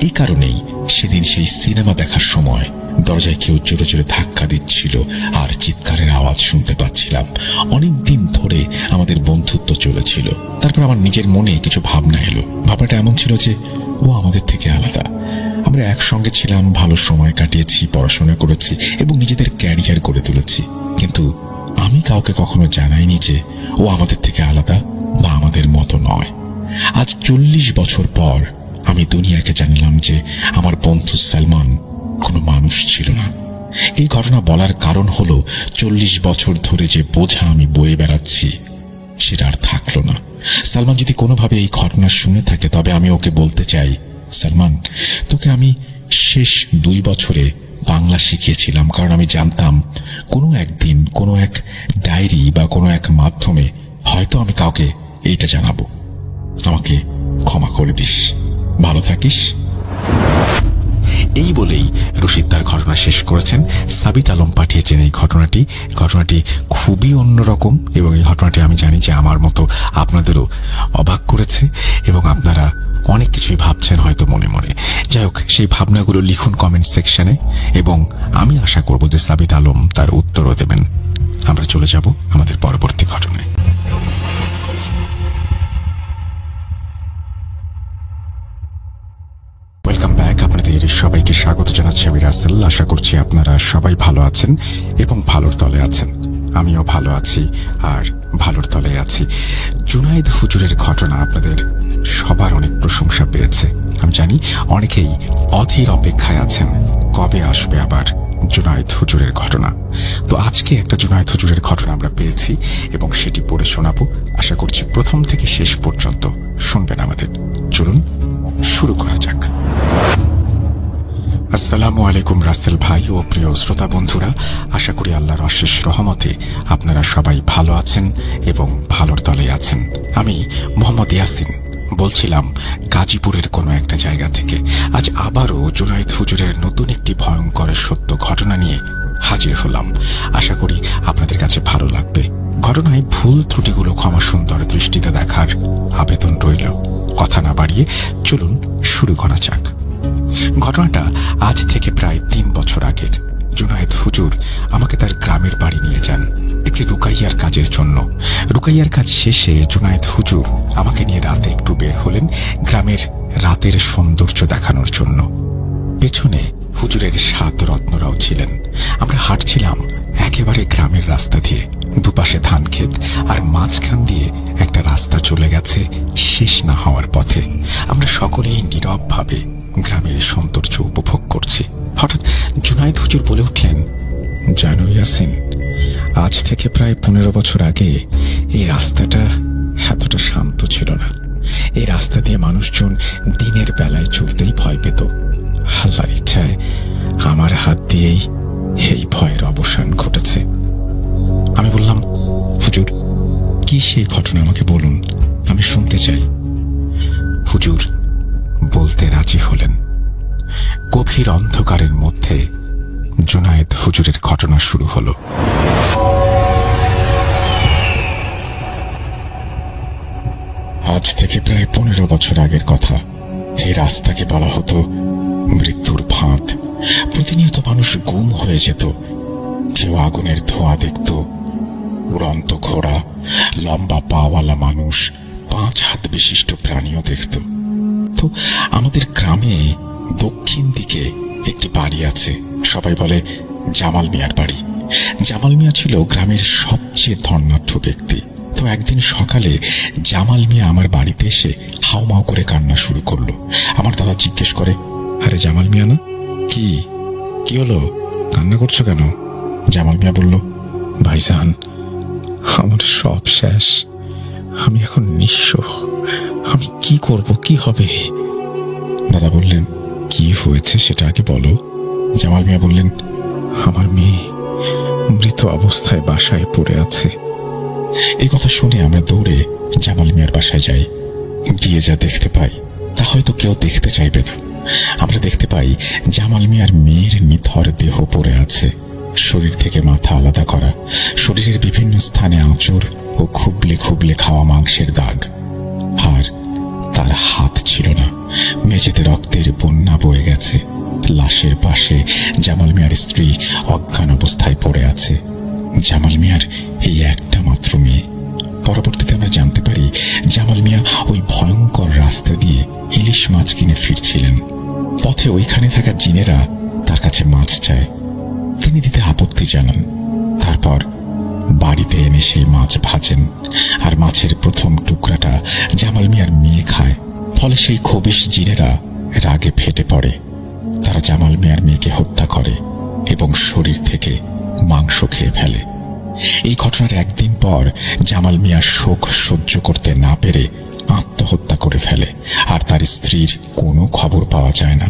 এই কারণেই সেদিন সেই সিনেমা দেখার সময় দরজায় কেউ জোরে জোরে ধাক্কা দিচ্ছিল আর চিৎকারের আওয়াজ শুনতে পাচ্ছিলাম। অনেক দিন ধরে আমাদের বন্ধুত্ব চলেছিল। তারপর আমার নিজের মনে কিছু ভাবনা এলো। ভাবনাটা এমন ছিল যে ও আমাদের থেকে আলাদা। আমরা একসঙ্গে ছিলাম, ভালো সময় কাটিয়েছি, পড়াশোনা করেছি এবং নিজেদের ক্যারিয়ার গড়ে তুলেছি, কিন্তু আমি কাউকে কখনো জানাইনি যে ও আমাদের থেকে আলাদা বা আমাদের মতো নয়। আজ 40 বছর পর আমি দুনিয়াকে জানলাম যে আমার বন্ধু সালমান কোনো মানুষ ছিল না। এই ঘটনা বলার কারণ হলো 40 বছর ধরে যে বোঝা আমি বয়ে বেড়াচ্ছি সেটা আর থাকলো না। সালমান যদি কোনোভাবে এই ঘটনা শুনে থাকে, তবে আমি ওকে বলতে চাই, সালমান, তোকে আমি শেষ 2 বছরে বাংলা শিখিয়েছিলাম, কারণ আমি জানতাম কোনো একদিন কোনো এক ডায়েরি বা কোনো এক মাধ্যমে হয়তো আমি কাউকে এইটা জানাবো। আমাকে ক্ষমা করে দিস, ভালো থাকিস। এই বলেই রশিদ তার ঘটনা শেষ করেছেন। সাবিত আলম পাঠিয়েছেন এই ঘটনাটি খুবই অন্যরকম, এবং এই ঘটনাটি আমি জানি যে আমার মতো আপনাদেরও অবাক করেছে এবং আপনারা অনেক কিছুই ভাবছেন হয়তো মনে মনে। যাই হোক, সেই ভাবনাগুলো লিখুন কমেন্ট সেকশনে এবং আমি আশা করব যে সাবিত আলম তার উত্তরও দেবেন। আমরা চলে যাব আমাদের পরবর্তী ঘটনায়। Welcome back. আপনাদের সবাইকে স্বাগত জানাচ্ছি আমি রাসেল। আশা করছি আপনারা সবাই ভালো আছেন এবং ভালোর তলে আছেন। আমিও ভালো আছি আর ভালোর তলে আছি। জুনায়েদ হুজুরের ঘটনা আপনাদের সবার অনেক প্রশংসা পেয়েছে। আমি জানি অনেকেই অধীর অপেক্ষায় আছেন কবে আসবে আবার জুনায়েদ হুজুরের ঘটনা। তো আজকে একটা জুনায়েদ হুজুরের ঘটনা আমরা পেয়েছি এবং সেটি পড়ে শোনাবো। আশা করছি প্রথম থেকে শেষ পর্যন্ত শুনবেন আমাদের। চলুন শুরু করা যাক। আসসালামু আলাইকুম রাসেল ভাই ও প্রিয় শ্রোতা বন্ধুরা, আশা করি আল্লাহর অশেষ রহমতে আপনারা সবাই ভালো আছেন এবং ভালোর তলে আছেন। আমি মোহাম্মদ ইয়াসিন বলছিলাম গাজীপুরের কোনো একটা জায়গা থেকে আজ আবারও জুনায়েদ হুজুরের নতুন একটি ভয়ঙ্কর সত্য ঘটনা নিয়ে হাজির হলাম। আশা করি আপনাদের কাছে ভালো লাগবে। ঘটনায় ভুল ত্রুটিগুলো ক্ষমা সুন্দর দৃষ্টিতে দেখার আবেদন রইল। কথা না বাড়িয়ে চলুন শুরু করা যাক। ঘটনাটা আজ থেকে প্রায় 3 বছর আগের। জুনায়েদ হুজুর আমাকে তার গ্রামের বাড়ি নিয়ে যান একটি রুকাইয়ার কাজের জন্য। রুকাইয়ার কাজ শেষে জুনায়েদ হুজুর আমাকে নিয়ে রাতে একটু বের হলেন গ্রামের রাতের সৌন্দর্য দেখানোর জন্য। পেছনে হুজুরের 7 রত্নরাও ছিলেন। আমরা হাঁটছিলাম একেবারে গ্রামের রাস্তা দিয়ে। দুপাশে ধান ক্ষেত আর মাঝখান দিয়ে একটা রাস্তা চলে গেছে শেষ না হওয়ার পথে। আমরা সকলেই নীরবভাবে গ্রামের সৌন্দর্য উপভোগ করছি। হঠাৎ জুনায়েদ হুজুর বলে উঠলেন, জানো ইয়াসিন, আজ থেকে প্রায় 15 বছর আগে এই রাস্তাটা এতটা শান্ত ছিল না। এই রাস্তা দিয়ে মানুষজন দিনের বেলায় চলতেই ভয় পেত। আল্লাহর ইচ্ছায় আমার হাত দিয়েই এই ভয়ের অবসান ঘটেছে। আমি বললাম, হুজুর, কি সেই ঘটনা আমাকে বলুন, আমি শুনতে চাই। হুজুর বলতে রাজি হলেন। গভীর অন্ধকারের মধ্যে জুনায়েদ হুজুরের ঘটনা শুরু হলো। আজ থেকে প্রায় 15 বছর আগের কথা। এই রাস্তাকে বলা হতো মৃত্যুর ফাঁদ। প্রতিনিয়ত মানুষ গুম হয়ে যেত। কেউ আগুনের ধোঁয়া দেখত, উড়ন্ত ঘোড়া, লম্বা পাওয়ালা মানুষ, 5 হাত বিশিষ্ট প্রাণীও দেখত। তো আমাদের গ্রামে দক্ষিণ দিকে একটি বাড়ি আছে, সবাই বলে জামাল মিয়ার বাড়ি। জামাল মিয়া ছিল গ্রামের সবচেয়ে ধনাঢ্য ব্যক্তি। তো একদিন সকালে জামাল মিয়া আমার বাড়িতে এসে হাউমাউ করে কান্না শুরু করলো। আমার দাদা জিজ্ঞেস করে, আরে জামাল মিয়া না, কি কি হলো, কান্না করছো কেন? জামাল মিয়া বলল, ভাইজান, আমার সব শেষ। আমি এখন নিঃস্ব। আমি কি করব, কি হবে? দাদা বললেন, কি হয়েছে সেটা আগে বলো। জামাল মিয়া বললেন, আমার মেয়ে মৃত অবস্থায় বাসায় পড়ে আছে। এই কথা শুনে আমরা দৌড়ে জামাল মিয়ার বাসায় যাই। গিয়ে যা দেখতে পাই তা হয়তো কেউ দেখতে চাইবে না। আমরা দেখতে পাই জামাল মিয়ার মেয়ের নিথর দেহ পড়ে আছে। শরীর থেকে মাথা আলাদা করা, শরীরের বিভিন্ন স্থানে আঁচড় ও খুবলে খুবলে খাওয়া মাংসের দাগ। আর তার হাত ছিল না। মেঝেতে রক্তের বন্যা বয়ে গেছে। লাশের পাশে জামাল মিয়ার স্ত্রী অজ্ঞান অবস্থায় পড়ে আছে। জামাল মিয়ার এই একটা মাত্র মেয়ে। পরবর্তীতে আমরা জানতে পারি জামাল মিয়া ওই ভয়ঙ্কর রাস্তা দিয়ে ইলিশ মাছ কিনে ফিরছিলেন। পথে ওইখানে থাকা জিনেরা তার কাছে মাছ চায়। তিনি দিতে আপত্তি জানান। তারপর বাড়িতে এনে সেই মাছ ভাজেন। আর মাছের প্রথম টুকরাটা জামাল মিয়ার মেয়ে খায়। ফলে সেই খবিশ জিনেরা রাগে ফেটে পড়ে। তারা জামাল মিয়ার মেয়েকে হত্যা করে এবং শরীর থেকে মাংস খেয়ে ফেলে। এই ঘটনার একদিন পর জামাল মিয়া শোক সহ্য করতে না পেরে আত্মহত্যা করে ফেলে। আর তার স্ত্রীর কোনো খবর পাওয়া যায় না।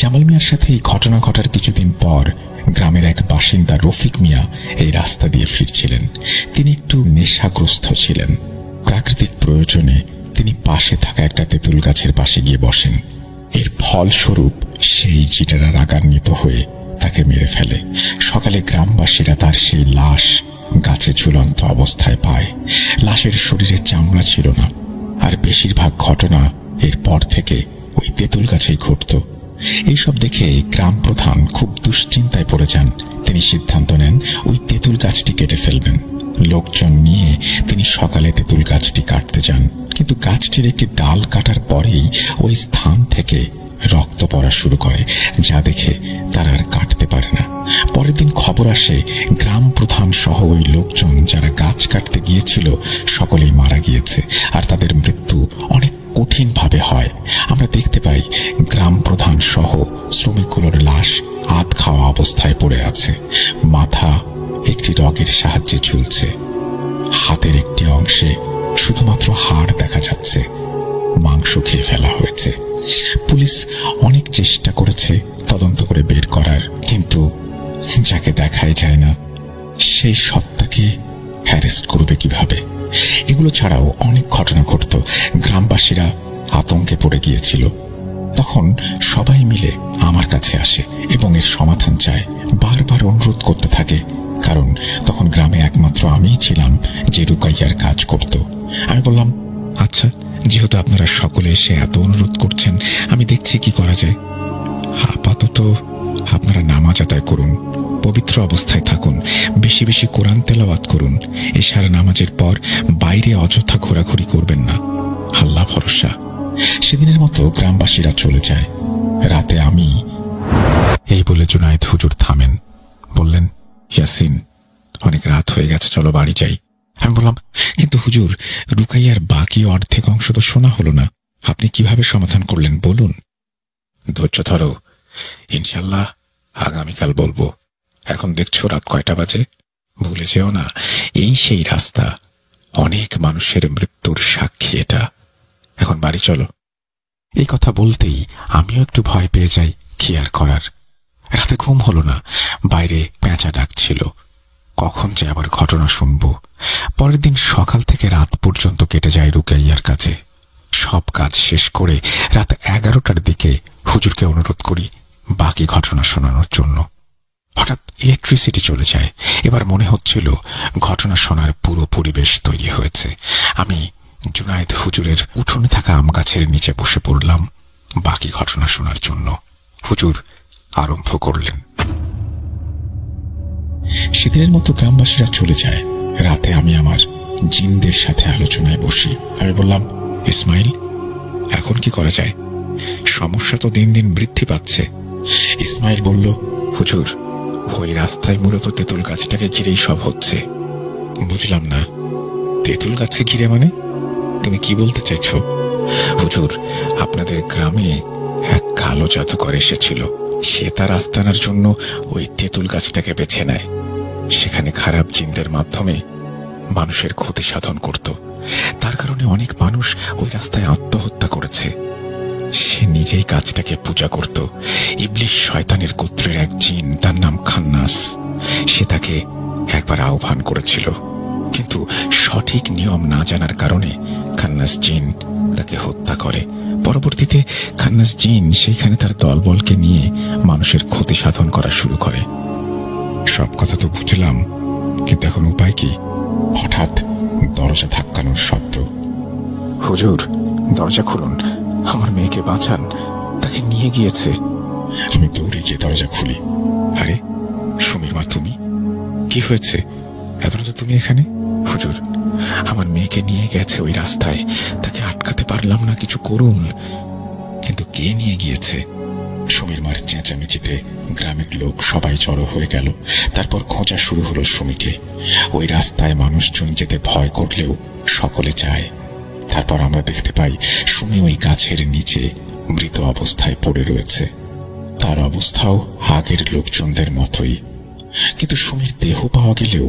জামাল মিয়ার সাথে এই ঘটনা ঘটার কিছুদিন পর গ্রামের এক বাসিন্দা রফিক মিয়া এই রাস্তা দিয়ে ফিরছিলেন। তিনি একটু নেশাগ্রস্ত ছিলেন। প্রাকৃতিক প্রয়োজনে তিনি পাশে থাকা একটা তেঁতুল গাছের পাশে গিয়ে বসেন। এর ফলস্বরূপ সেই জিনেরা রাগান্বিত হয়ে তাকে মেরে ফেলে। সকালে গ্রামবাসীরা তার সেই লাশ গাছে ঝুলন্ত অবস্থায় পায়। লাশের শরীরে চামড়া ছিল না। আর বেশিরভাগ ঘটনা এরপর থেকে ওই তেঁতুল গাছেই ঘটত। এইসব দেখে গ্রাম প্রধান খুব দুশ্চিন্তায় পড়ে যান। তিনি সিদ্ধান্ত নেন ওই তেঁতুল গাছটি কেটে ফেলবেন। লোকজন নিয়ে তিনি সকালে তেঁতুল গাছটি কাটতে যান। কিন্তু গাছটির একটি ডাল কাটার পরেই ওই স্থান থেকে রক্ত পড়া শুরু করে, যা দেখে তারা আর কাটতে পারে না। পরের দিন খবর আসে গ্রাম প্রধান সহ ওই লোকজন যারা গাছ কাটতে গিয়েছিল সকলেই মারা গিয়েছে। আর তাদের মৃত্যু অনেক কঠিন ভাবে হয়। আমরা দেখতে পাই গ্রাম প্রধান সহ শ্রমিকগুলোর লাশ আধ খাওয়া অবস্থায় পড়ে আছে। মাথা একটি রগের সাহায্যে ঝুলছে। হাতের একটি অংশে শুধুমাত্র হাড় দেখা যাচ্ছে। মাংস খেয়ে ফেলা হয়েছে। পুলিশ অনেক চেষ্টা করেছে তদন্ত করে বের করার, কিন্তু যাকে দেখাই যায় না সেই সত্তাকে অ্যারেস্ট করবে কিভাবে? এগুলো ছাড়াও অনেক ঘটনা ঘটত। গ্রামবাসীরা আতঙ্কে পড়ে গিয়েছিল। তখন সবাই মিলে আমার কাছে আসে এবং এর সমাধান চায়, বারবার অনুরোধ করতে থাকে। কারণ তখন গ্রামে একমাত্র আমিই ছিলাম যে রুকাইয়ার কাজ করত। আমি বললাম, আচ্ছা, যেহেতু আপনারা সকলে এসে এত অনুরোধ করছেন, আমি দেখছি কি করা যায়। আপাতত আপনারা নামাজ আদায় করুন, পবিত্র অবস্থায় থাকুন, বেশি বেশি কোরআন তেলাওয়াত করুন। এশার নামাজের পর বাইরে অযথা ঘোরাঘুরি করবেন না, আল্লাহ ভরসা। সেদিনের মতো গ্রামবাসীরা চলে যায়। রাতে আমি এই বলে জুনায়েদ হুজুর থামেন, বললেন, ইয়াসিন, অনেক রাত হয়ে গেছে, চলো বাড়ি যাই। আমি বললাম, কিন্তু হুজুর, রুকাইয়ার বাকি অর্ধেক অংশ তো শোনা হলো না, আপনি কিভাবে সমাধান করলেন বলুন। ধৈর্য ধরো, ইনশাল্লাহ আগামীকাল বলবো। এখন দেখছো রাত কয়টা বাজে? ভুলে যেও না, এই সেই রাস্তা, অনেক মানুষের মৃত্যুর সাক্ষী এটা। এখন বাড়ি চলো। এই কথা বলতেই আমিও একটু ভয় পেয়ে যাই। কি আর করার। রাতে ঘুম হলো না, বাইরে পেঁচা ডাকছিল। কখন যে আবার ঘটনা শুনবো। পরের দিন সকাল থেকে রাত পর্যন্ত কেটে যায় রুকাইয়ার কাছে। সব কাজ শেষ করে রাত 11টার দিকে হুজুরকে অনুরোধ করি বাকি ঘটনা শোনানোর জন্য। হঠাৎ ইলেকট্রিসিটি চলে যায়। এবার মনে হচ্ছিল ঘটনা শোনার পুরো পরিবেশ তৈরি হয়েছে। আমি জুনায়েদ হুজুরের উঠোনে থাকা আম গাছের নিচে বসে পড়লাম বাকি ঘটনা শোনার জন্য। হুজুর আরম্ভ করলেন। সেদিনের মতো গ্রামবাসীরা চলে যায়। রাতে আমি আমার জিনদের সাথে আলোচনায় বসি। আমি বললাম, ইসমাইল, এখন কি করা যায়? সমস্যা তো দিন দিন বৃদ্ধি পাচ্ছে। ইসমাইল বলল, হুজুর, ওই রাস্তায় মূলত তেঁতুল গাছটাকে ঘিরেই সব হচ্ছে। বুঝলাম না, তেঁতুল গাছকে ঘিরে মানে? তুমি কি বলতে চাইছো? হুজুর, আপনাদের গ্রামে এক কালো জাদুকর এসেছিল। সে তার আস্তানার জন্য ওই তেঁতুল গাছটাকে বেছে নেয়। সেখানে খারাপ জিনদের মাধ্যমে মানুষের ক্ষতি সাধন করত। তার কারণে অনেক মানুষ ওই রাস্তায় আত্মহত্যা করেছে। সে নিজেই গাছটাকে পূজা করত। ইবলিশ শয়তানের গোত্রের এক জিন, তার নাম খান্নাস। সে তাকে একবার আহ্বান করেছিল, কিন্তু সঠিক নিয়ম না জানার কারণে খান্নাস জিন তাকে হত্যা করে। পরবর্তীতে খান্নাস জিন সেইখানে তার দলবলকে নিয়ে মানুষের ক্ষতি সাধন করা শুরু করে। সব কথা তো বুঝলাম, কিন্তু এখন উপায় কি? হঠাৎ দরজা ধাক্কানোর শব্দ। হুজুর, দরজা খুলুন, আমার মেয়েকে বাঁচান, তাকে নিয়ে গিয়েছে। আমি দৌড়ে গিয়ে দরজা খুলি। আরে সুমির মা, তুমি? কি হয়েছে? এত রাতে তুমি এখানে? হুজুর, আমার মেয়েকে নিয়ে গেছে ওই রাস্তায়, তাকে আটকাতে পারলাম না, কিছু করুন। কিন্তু কে নিয়ে গিয়েছে? সুমির মার চেঁচামেচিতে গ্রামের লোক সবাই জড়ো হয়ে গেল। তারপর খোঁজা শুরু হলো সুমিকে। ওই রাস্তায় মানুষজন যেতে ভয় করলেও সকলে যায়। তারপর আমরা দেখতে পাই সুমি ওই গাছের নিচে মৃত অবস্থায় পড়ে রয়েছে। তার অবস্থাও আগের লোকজনদের মতোই, কিন্তু সুমির দেহ পাওয়া গেলেও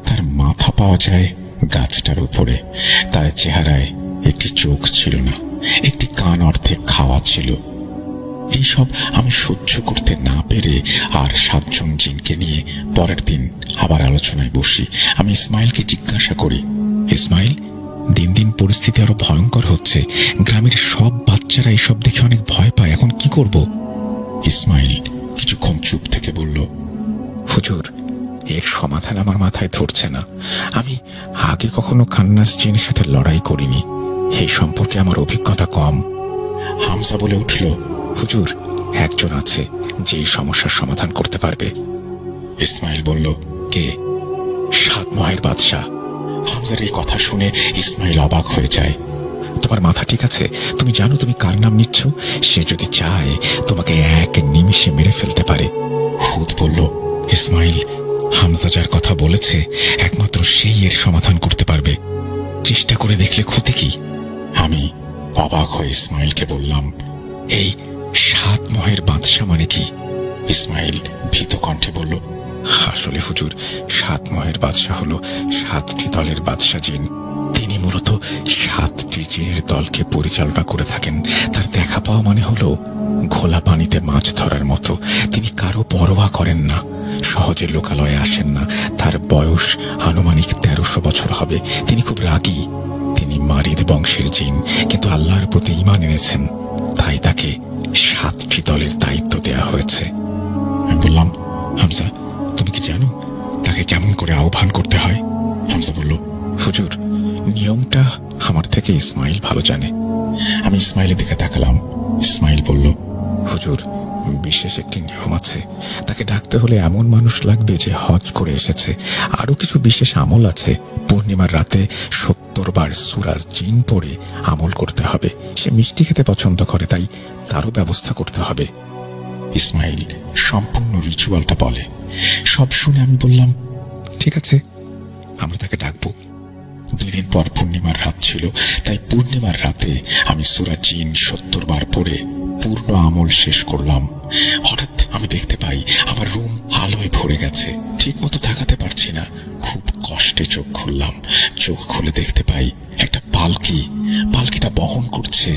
তার মাথা পাওয়া যায় গাছটার উপরে। তার চেহারায় একটি চোখ ছিল না, একটি কান অর্ধেক খাওয়া ছিল। এইসব আমি সহ্য করতে না পেরে আর 7 জন জিনকে নিয়ে পরের দিন আবার আলোচনায় বসি। আমি ইসমাইলকে জিজ্ঞাসা করি, ইসমাইল, দিন দিন পরিস্থিতি আরো ভয়ঙ্কর হচ্ছে। গ্রামের সব বাচ্চারা এসব দেখে অনেক ভয় পায়, এখন কি করব? ইসমাইল কিছুক্ষণ চুপ থেকে বলল, হুজুর, এর সমাধান আমার মাথায় ধরছে না। আমি আগে কখনো খান্নাস জিনের সাথে লড়াই করিনি, এই সম্পর্কে আমার অভিজ্ঞতা কম। হামজা বলে উঠল, হুজুর, একজন আছে যে এই সমস্যার সমাধান করতে পারবে। ইসমাইল বলল, কে? 7 মহের বাদশাহ। হামজার এই কথা শুনে ইসমাইল অবাক হয়ে যায়। তোমার মাথা ঠিক আছে? তুমি জানো তুমি কার নাম নিচ্ছ? সে যদি চায় তোমাকে এক নিমিষে মেরে ফেলতে পারে। হুদ বলল, ইসমাইল, হামজা যার কথা বলেছে একমাত্র সেই এর সমাধান করতে পারবে। চেষ্টা করে দেখলে ক্ষতি কি? আমি অবাক হয়ে ইসমাইলকে বললাম, এই 7 মহের বাদশাহ মানে কি? ইসমাইল ভীত কণ্ঠে বলল, আসলে হুজুর, 7 মহের বাদশাহ হলো 7টি দলের বাদশাহ জিন। তিনি মূলত 7টি জিনের দলকে পরিচালনা করে থাকেন। তার দেখা পাওয়া মানে হলো ঘোলা পানিতে মাছ ধরার মতো। তিনি কারো পরোয়া করেন না, সহজে লোকালয়ে আসেন না। তার বয়স আনুমানিক 1300 বছর হবে। তিনি খুব রাগী। তিনি মারিদ বংশের জিন, কিন্তু আল্লাহর প্রতি ঈমান এনেছেন, তাই তাকে 7টি দলের দায়িত্ব দেয়া হয়েছে। আমি বললাম, হামজা, তুমি কি জানো তাকে কেমন করে আহ্বান করতে হয়? হামজা বলল, হুজুর, নিয়মটা আমার থেকে ইসমাইল ভালো জানে। আমি ইসমাইলের দিকে তাকালাম। ইসমাইল বলল, হুজুর, বিশেষ একটি নিয়ম আছে। তাকে ডাকতে হলে এমন মানুষ লাগবে যে হজ করে এসেছে। আরো কিছু বিশেষ আমল আছে। পূর্ণিমার রাতে 70 বার সূরা জিন পড়ে আমল করতে হবে। সে মিষ্টি খেতে পছন্দ করে, তাই তারও ব্যবস্থা করতে হবে। ইসমাইল সম্পূর্ণ রিচুয়ালটা বলে। সব শুনে আমি বললাম, ঠিক আছে, আমরা তাকে ডাকবো। 2 দিন পর পূর্ণিমার রাত ছিল, তাই পূর্ণিমার রাতে আমি সূরা জিন 70 বার পড়ে পূর্ণ আমল শেষ করলাম। হঠাৎ আমি দেখতে পাই আমার রুম আলোয় ভরে গেছে। ঠিক মতো তাকাতে পারছি না। খুব কষ্টে চোখ খুললাম। চোখ খুলে দেখতে পাই একটা পালকিটা বহন করছে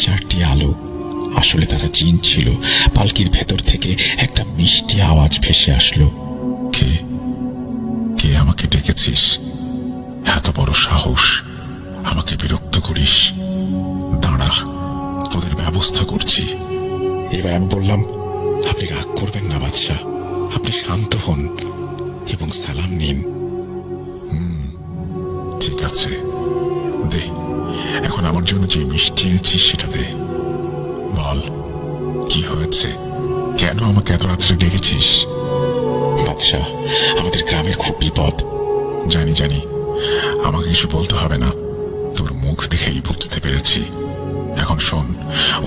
4টি আলো। আসলে তারা জিন ছিল। পালকির ভেতর থেকে একটা মিষ্টি আওয়াজ ভেসে আসলো, কে কে আমাকে ডেকেছিস? এত বড় সাহস! আমাকে বিরক্ত করিস। দাঁড়া, তোদের ব্যবস্থা করছি। এবার আমি বললাম, আপনি রাগ করবেন না বাদশাহ, আপনি শান্ত হন এবং সালাম নিন। ঠিক আছে, দে। এখন আমার জন্য যে মিষ্টি এনেছিস সেটা দে। বল, কি হয়েছে? কেন আমাকে এত রাত্রে ডেকেছিস? বাদশাহ, আমাদের গ্রামের খুব বিপদ। জানি, আমাকে কিছু বলতে হবে না, তোর মুখ দেখেই বুঝতে পেরেছি। এখন শোন,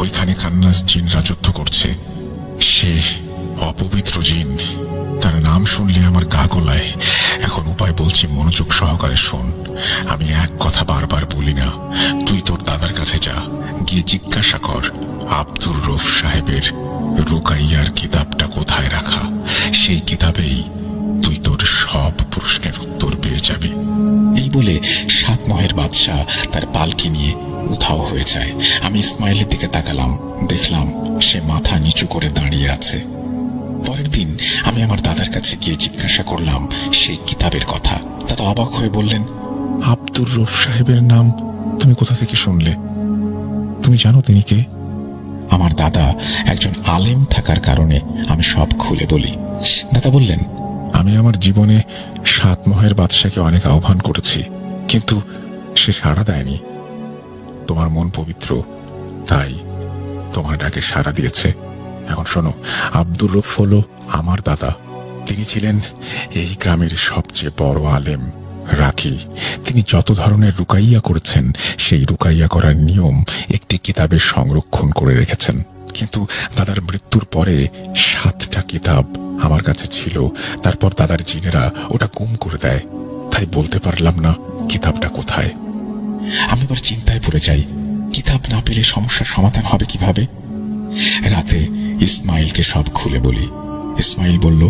ওইখানে খান্নাস জিন রাজত্ব করছে। সে অপবিত্র জিন। তার নাম শুনলে আমার গা গোলায়। এখন উপায় বলছি, মনোযোগ সহকারে শোন। আমি এক কথা বারবার বলি না। তুই তোর দাদার কাছে যা, গিয়ে জিজ্ঞাসা কর আব্দুর রউফ সাহেবের রুকাইয়ার কিতাবটা কোথায় রাখা। সেই কিতাবেই তুই তোর সব প্রশ্নের উত্তর পেয়ে যাবি। এই বলে 7 মহের বাদশাহ তার পালকি নিয়ে উধাও হয়ে যায়। আমি ইসমাইলের দিকে তাকালাম, দেখলাম সে মাথা নিচু করে দাঁড়িয়ে আছে। পরের দিন আমি আমার দাদার কাছে গিয়ে জিজ্ঞাসা করলাম সেই কিতাবের কথা। দাদা অবাক হয়ে বললেন, আব্দুর রউফ সাহেবের নাম তুমি কোথা থেকে শুনলে? তুমি জানো তিনি কে? আমার দাদা একজন আলেম থাকার কারণে আমি সব খুলে বলি। দাদা বললেন, আমি আমার জীবনে 7 মহের বাদশাকে অনেক আহ্বান করেছি, কিন্তু সে সাড়া দেয়নি। তোমার মন পবিত্র, তাই তোমার ডাকে সাড়া দিয়েছে। এখন শোনো, আব্দুর রউফ হলো আমার দাদা। তিনি ছিলেন এই গ্রামের সবচেয়ে বড় আলেম, রাখি। তিনি যত ধরনের রুকাইয়া করেছেন, সেই রুকাইয়া করার নিয়ম একটি কিতাবে সংরক্ষণ করে রেখেছেন। কিন্তু দাদার মৃত্যুর পরে 7টা কিতাব আমার কাছে ছিল। তারপর দাদার জিনেরা ওটা গুম করে দেয়, তাই বলতে পারলাম না কিতাবটা কোথায়। আমি এবার চিন্তায় পড়ে যাই, কিতাব না পেলে সমস্যার সমাধান হবে কিভাবে? রাতে ইসমাইলকে সব খুলে বলি। ইসমাইল বলল,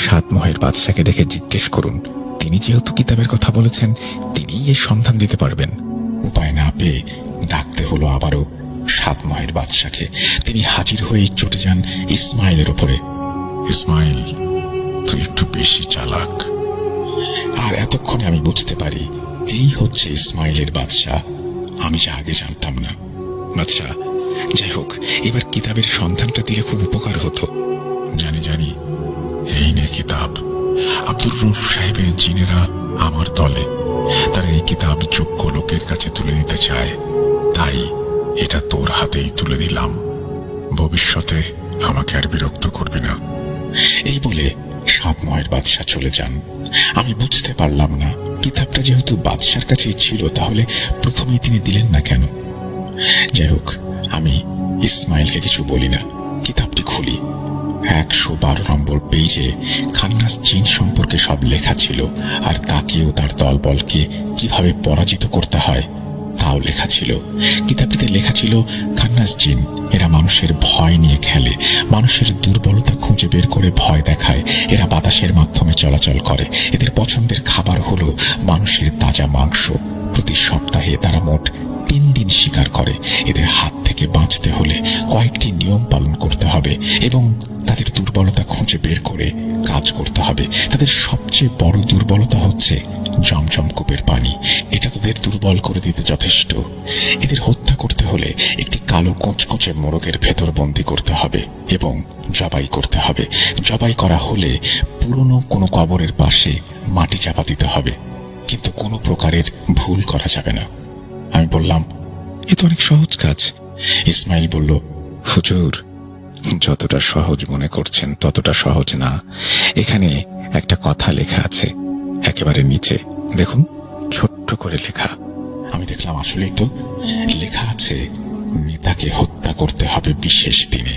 7 মহের বাদশাকে ডেকে জিজ্ঞেস করুন। তিনি যেহেতু কিতাবের কথা বলেছেন, তিনিই এর সন্ধান দিতে পারবেন। উপায় না পেয়ে ডাকতে হলো আবারও 7 মহের বাদশাকে। তিনি হাজির হয়ে চটে যান ইসমাইলের উপরে। ইসমাইল, তুই একটু বেশি চালাক। আর এতক্ষণে আমি বুঝতে পারি এই হচ্ছে ইসমাইলের বাদশাহ। আমি যা আগে জানতাম না। বাদশাহ, যাই হোক, এবার কিতাবের সন্ধানটা দিলে খুব উপকার হতো। জানি, এই নে কিতাব। আব্দুর রউফ সাহেবের জিনেরা আমার দলে। তারা এই কিতাব যোগ্য লোকের কাছে তুলে দিতে চায়, তাই এটা তোর হাতেই তুলে দিলাম। ভবিষ্যতে আমাকে আর বিরক্ত করবি না। এই বলে 7 মহের বাদশাহ চলে যান। আমি বুঝতে পারলাম না, কিতাবটা যেহেতু বাদশার কাছেই ছিল, তাহলে প্রথমেই তিনি দিলেন না কেন? যাই হোক, আমি ইসমাইলকে কিছু বলি না। কিতাবটি খুলি। 112 নম্বর পেজে খান্নাস জিন সম্পর্কে সব লেখা ছিল, আর তাকেও তার দলবলকে কিভাবে পরাজিত করতে হয় তাও লেখা ছিল। কিতাবটিতে লেখা ছিল, খান্নাস জিন এরা মানুষের ভয় নিয়ে খেলে, মানুষের দুর্বলতা খুঁজে বের করে ভয় দেখায়। এরা বাতাসের মাধ্যমে চলাচল করে। এদের পছন্দের খাবার হলো মানুষের তাজা মাংস। প্রতি সপ্তাহে তারা মোট 3 দিন শিকার করে। এদের হাত থেকে বাঁচতে হলে কয়েকটি নিয়ম পালন করতে হবে এবং তাদের দুর্বলতা খুঁজে বের করে কাজ করতে হবে। তাদের সবচেয়ে বড় দুর্বলতা হচ্ছে জমজম কূপের পানি। এটা তাদের দুর্বল করে দিতে যথেষ্ট। এদের হত্যা করতে হলে একটি কালো কোঁচকোঁচে মোরগের ভেতর বন্দী করতে হবে এবং জবাই করতে হবে। জবাই করা হলে পুরনো কোনো কবরের পাশে মাটি চাপা দিতে হবে, কিন্তু কোনো প্রকারের ভুল করা যাবে না। আমি বললাম, এ তো অনেক সহজ কাজ। ইসমাইল বলল, হুজুর, যতটা সহজ মনে করছেন ততটা সহজ না। এখানে একটা কথা লেখা আছে, একেবারে নিচে দেখুন, ছোট্ট করে লেখা। আমি দেখলাম আসলেই তো লেখা আছে, নেতাকে হত্যা করতে হবে বিশেষ দিনে।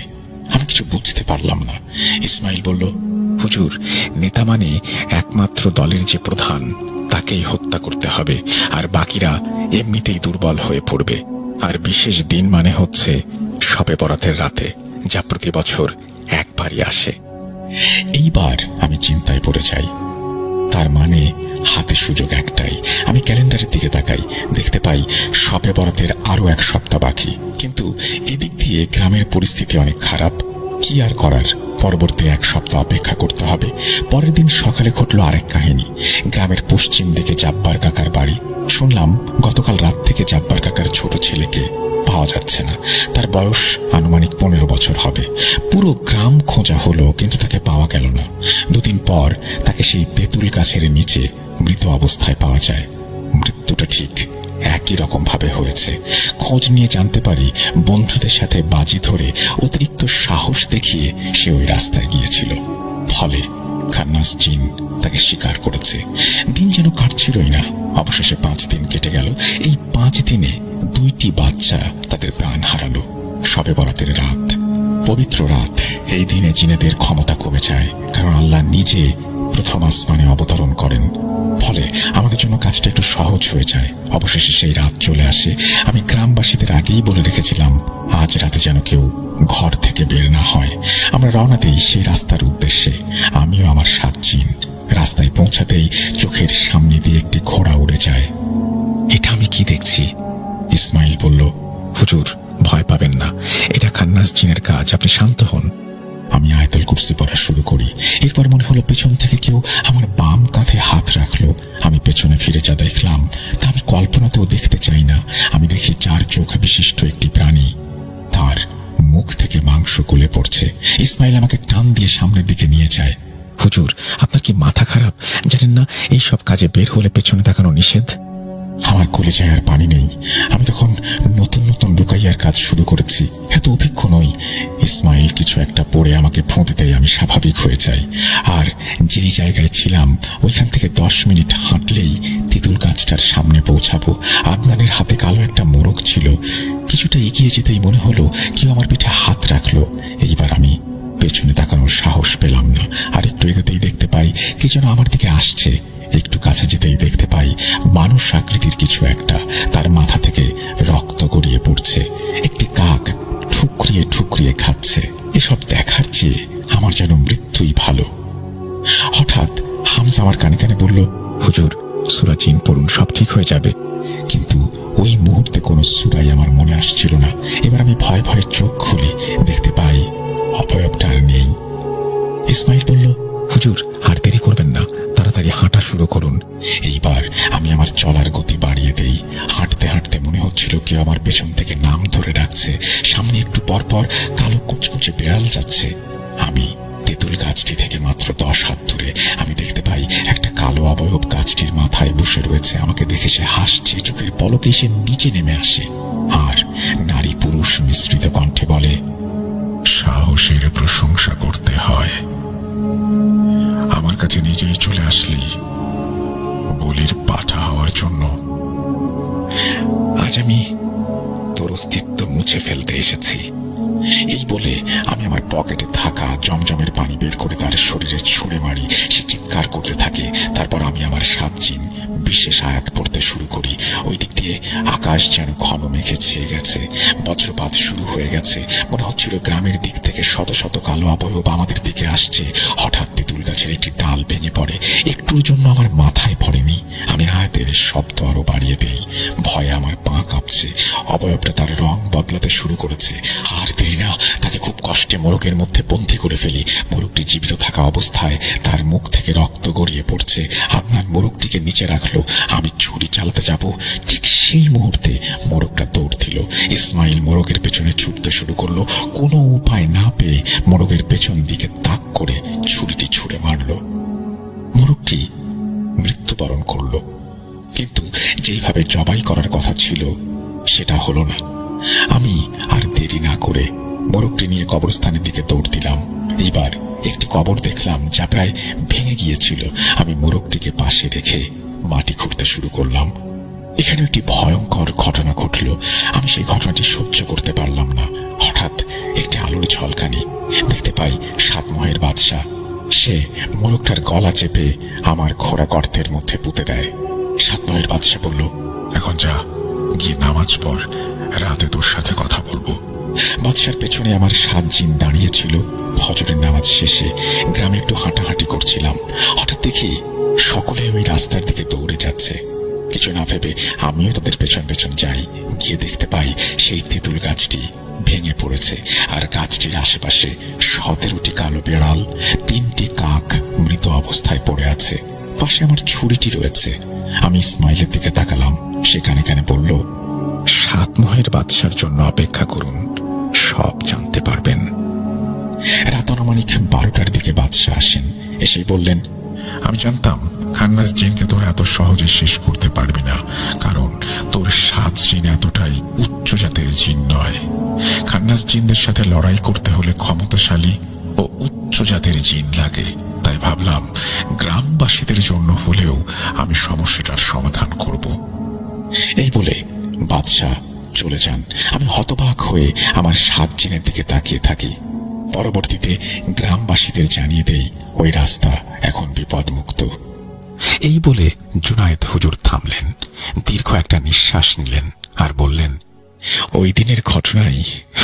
আমি কিছু বুঝতে পারলাম না। ইসমাইল বলল, হুজুর, নেতা মানে একমাত্র দলের যে প্রধান, তাকেই হত্যা করতে হবে, আর বাকিরা এমনিতেই দুর্বল হয়ে পড়বে। আর বিশেষ দিন মানে হচ্ছে শবে বরাতের রাতে, যা প্রতি বছর একবারই আসে। এইবার আমি চিন্তায় পড়ে যাই। তার মানে হাতে সুযোগ একটাই। আমি ক্যালেন্ডারের দিকে তাকাই, দেখতে পাই শবে বরাতের আরো 1 সপ্তাহ বাকি। কিন্তু এদিক দিয়ে গ্রামের পরিস্থিতি অনেক খারাপ। কি আর করার, পরবর্তী 1 সপ্তাহ অপেক্ষা করতে হবে। পরের দিন সকালে ঘটল আরেক কাহিনী। গ্রামের পশ্চিম দিকে জাব্বার কাকার বাড়ি। শুনলাম গতকাল রাত থেকে জাব্বার কাকার ছোট ছেলেকে পাওয়া যাচ্ছে না। তার বয়স আনুমানিক 15 বছর হবে। পুরো গ্রাম খোঁজা হলো, কিন্তু তাকে পাওয়া গেল না। 2 দিন পর তাকে সেই তেঁতুল গাছের নিচে মৃত অবস্থায় পাওয়া যায়। মৃত্যুটা ঠিক একই রকম ভাবে হয়েছে। খোঁজ নিয়ে জানতে পারি, বন্ধুদের সাথে বাজি ধরে অতিরিক্ত সাহস দেখিয়ে সে ওই রাস্তায় গিয়েছিল। ফলে খান্নাস জিন তাকে শিকার করেছে। দিন যেন কাটছিলই না। অবশেষে 5 দিন কেটে গেল। এই 5 দিনে 2টি বাচ্চা তাদের প্রাণ হারালো। শবে বরাতের রাত, পবিত্র রাত। এই দিনে জিনেদের ক্ষমতা কমে যায়, কারণ আল্লাহ নিজে প্রথম আসমানে অবতরণ করেন। ফলে আমাদের জন্য কাজটা একটু সহজ হয়ে যায়। অবশেষে সেই রাত চলে আসে। আমি গ্রামবাসীদের আগেই বলে রেখেছিলাম, আজ রাতে যেন কেউ ঘর থেকে বের না হয়। আমরা রওনা দেই সেই রাস্তার উদ্দেশ্যে, আমিও আমার 7 জিন। রাস্তায় পৌঁছাতেই চোখের সামনে দিয়ে একটি ঘোড়া উড়ে যায়। এটা আমি কি দেখছি? ইসমাইল বলল, হুজুর, ভয় পাবেন না, এটা খান্নাস জিনের কাজ, আপনি শান্ত হন। আমি আয়াতুল কুরসি পড়া শুরু করি। এরপর মনে হলো পেছন থেকে কেউ আমার বাম কাঁধে হাত রাখলো। আমি পেছনে ফিরে যা দেখলাম তা আমি কল্পনাতেও দেখতে চাই না। আমি দেখি 4 চোখ বিশিষ্ট একটি প্রাণী, তার মুখ থেকে মাংস গলে পড়ছে। ইসমাইল আমাকে টান দিয়ে সামনের দিকে নিয়ে যায়। হুজুর, আপনার কি মাথা খারাপ? জানেন না এই সব কাজে বের হলে পেছনে তাকানো নিষেধ? আমার কলেজায় আর পানি নেই। আমি তখন নতুন নতুন লুকাইয়ার কাজ শুরু করেছি, এত অভিজ্ঞ নই। ইসমাইল কিছু একটা পড়ে আমাকে ফোঁতে দেয়, আমি স্বাভাবিক হয়ে যাই। আর যেই জায়গায় ছিলাম ওইখান থেকে 10 মিনিট হাঁটলেই তেঁতুল গাছটার সামনে পৌঁছাবো। আদনানের হাতে কালো একটা মোরগ ছিল। কিছুটা এগিয়ে যেতেই মনে হলো কেউ আমার পিঠে হাত রাখলো। এইবার আমি পেছনে তাকানোর সাহস পেলাম না। আর একটু এগোতেই দেখতে পাই কি যেন আমার দিকে আসছে। একটু কাছে যেতেই দেখতে পাই মানুষ আকৃতির কিছু একটা, তার মাথা থেকে রক্ত গড়িয়ে পড়ছে। একটি কাক ঠুকরিয়ে ঠুকরিয়ে খাচ্ছে। এসব দেখার চেয়ে আমার যেন মৃত্যুই ভালো। হঠাৎ হামজা আমার কানে কানে বলল, হুজুর, সূরা জিন পড়ুন, সব ঠিক হয়ে যাবে। কিন্তু ওই মুহূর্তে কোনো সূরাই আমার মনে আসছিল না। এবার আমি ভয়ে ভয়ে চোখ খুলে দেখতে পাই অবয়বটা আর নেই। ইসমাইল বলল, হুজুর, আর দেরি করবেন না, তাড়াতাড়ি হাঁটা শুরু করুন। এইবার আমি আমার চলার গতি বাড়িয়ে দেই। হাঁটতে হাঁটতে মনে হচ্ছিল কেউ আমার পেছন থেকে নাম ধরে ডাকছে। সামনে একটু পর পর কালো কুচকুচে বিড়াল যাচ্ছে। আমি তেঁতুল গাছটি থেকে মাত্র 10 হাত দূরে। আমি দেখতে পাই একটা কালো অবয়ব গাছটির মাথায় বসে রয়েছে। আমাকে দেখে সে হাসছে, চোখের পলকে সে নিচে নেমে আসে আর নারী পুরুষ মিশ্রিত কণ্ঠে বলে, সাহসের প্রশংসা করতে হয়। আমার কাছে নিজেই চলে আসলি বলির পাঠা হওয়ার জন্য। আজ আমি তোর অস্তিত্ব মুছে ফেলতে এসেছি। এই বলে আমি আমার পকেটে থাকা জমজমের পানি বের করে তার শরীরে ছুঁড়ে মারি। সে চিৎকার করতে থাকে। তারপর আমি আমার 7 জিন বিশেষ আয়াত পড়তে শুরু করি। ওই দিক দিয়ে আকাশ যেন ঘন মেঘে ছেয়ে গেছে। বজ্রপাত শুরু হয়ে গেছে। মনে হচ্ছিল গ্রামের দিক থেকে শত শত কালো অবয়ব আমাদের দিকে আসছে। হঠাৎ তেঁতুল তেঁতুল গাছের একটি ডাল ভেঙে পড়ে। একটুর জন্য আমার মাথায় পড়েনি। আমি হাতের শব্দ আরো বাড়িয়ে দেই। ভয়ে আমার পা কাঁপছে, অবয়বটা তার রং বদলাতে শুরু করেছে। আর দেরি না, তাকে খুব কষ্টে মোরগের মধ্যে বন্দী করে ফেলি। মোরগটি জীবিত থাকা অবস্থায় তার মুখ থেকে রক্ত গড়িয়ে পড়ছে। আদনান মোরগটিকে নিচে রাখলো। আমি ছুরি চালাতে যাব, ঠিক সেই মুহূর্তে মোরগটা দৌড় দিল। ইসমাইল মোরগের পেছনে ছুটতে শুরু করলো। কোনো উপায় না পেয়ে মোরগের পেছন দিকে তাক করে ছুরিটি ছুঁড়ে মারল। মোরগটি মৃত্যুবরণ করল, কিন্তু যেইভাবে জবাই করার কথা ছিল সেটা হলো না। আমি আর দেরি না করে মোরগটি নিয়ে কবরস্থানের দিকে দৌড় দিলাম। এবার একটি কবর দেখলাম যা প্রায় ভেঙে গিয়েছিল। আমি মোরগটিকে পাশে রেখে মাটি খুঁড়তে শুরু করলাম। এখানে একটি ভয়ঙ্কর ঘটনা ঘটল। আমি সেই ঘটনাটি সহ্য করতে পারলাম না। হঠাৎ একটি আলোর ঝলকানি দেখতে পাই সাতমহের বাদশা। সে মোরগটার গলা চেপে আমার খোঁড়া গর্তের মধ্যে পুঁতে দেয়। সাতমহের বাদশা বলল, এখন যা, গিয়ে নামাজ পড়, রাতে তোর সাথে কথা বলবো। বাদশার পেছনে আমার 7 জিন দাঁড়িয়েছিল। ফজরের নামাজ শেষে গ্রামে একটু হাঁটাহাঁটি করছিলাম। হঠাৎ দেখি সকলে ওই রাস্তার দিকে দৌড়ে যাচ্ছে। কিছু না ভেবে আমিও তাদের পেছন পেছন যাই। গিয়ে দেখতে পাই সেই তেঁতুল গাছটি ভেঙে পড়েছে, আর গাছটির আশেপাশে 17টি কালো বিড়াল, 3টি কাক মৃত অবস্থায় পড়ে আছে। পাশে আমার ছুরিটি রয়েছে। আমি ইসমাইলের দিকে তাকালাম। সে কানে কানে বলল, সাতমহের বাদশার জন্য অপেক্ষা করুন, সব জানতে পারবেন। রাত আনুমানিক 12টার দিকে বাদশা আসেন। এসেই বললেন, আমি জানতাম খান্নাস জিনকে তোর এত সহজে শেষ করতে পারবি না, কারণ তোর 7 জিন এতটাই উচ্চ জাতের জিন নয়। খান্নাস জিনদের সাথে লড়াই করতে হলে ক্ষমতাশালী ও উচ্চ জাতের জিন লাগে। তাই ভাবলাম গ্রামবাসীদের জন্য হলেও আমি সমস্যাটার সমাধান করব। এই বলে বাদশা চলে যান। আমি হতবাক হয়ে আমার 7 জিনের দিকে তাকিয়ে থাকি। পরবর্তীতে গ্রামবাসীদের জানিয়ে দেই ওই রাস্তা এখন বিপদমুক্ত। এই বলে জুনায়েদ হুজুর থামলেন, দীর্ঘ একটা নিঃশ্বাস নিলেন আর বললেন, ওই দিনের ঘটনাই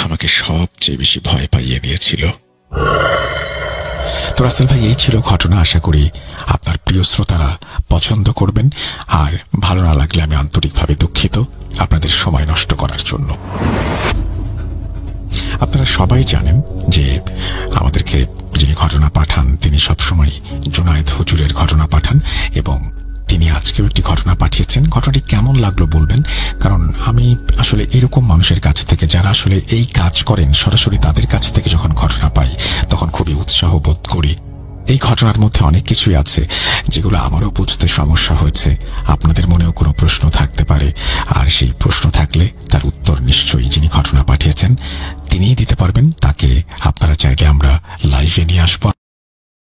আমাকে সবচেয়ে বেশি ভয় পাইয়ে দিয়েছিল। তো রাসেল ভাই, এই ছিল ঘটনা। আশা করি আপনার প্রিয় শ্রোতারা পছন্দ করবেন। আর ভালো না লাগলে আমি আন্তরিকভাবে দুঃখিত আপনাদের সময় নষ্ট করার জন্য। আপনারা সবাই জানেন যে আমাদেরকে যিনি ঘটনা পাঠান তিনি সবসময় জুনায়েদ হুজুরের ঘটনা পাঠান, এবং তিনি আজকেও একটি ঘটনা পাঠিয়েছেন। ঘটনাটি কেমন লাগলো বলবেন, কারণ আমি আসলে এরকম মানুষের কাছ থেকে, যারা আসলে এই কাজ করেন, সরাসরি তাদের কাছ থেকে যখন ঘটনা পাই তখন খুবই উৎসাহ বোধ করি। এই ঘটনার মধ্যে অনেক কিছুই আছে যেগুলো আমারও বুঝতে সমস্যা হয়েছে। আপনাদের মনেও কোনো প্রশ্ন থাকতে পারে, আর সেই প্রশ্ন থাকলে তার উত্তর নিশ্চয়ই যিনি ঘটনা পাঠিয়েছেন তিনিই দিতে পারবেন। তাকে আপনারা চাইলে আমরা লাইভে নিয়ে আসবো।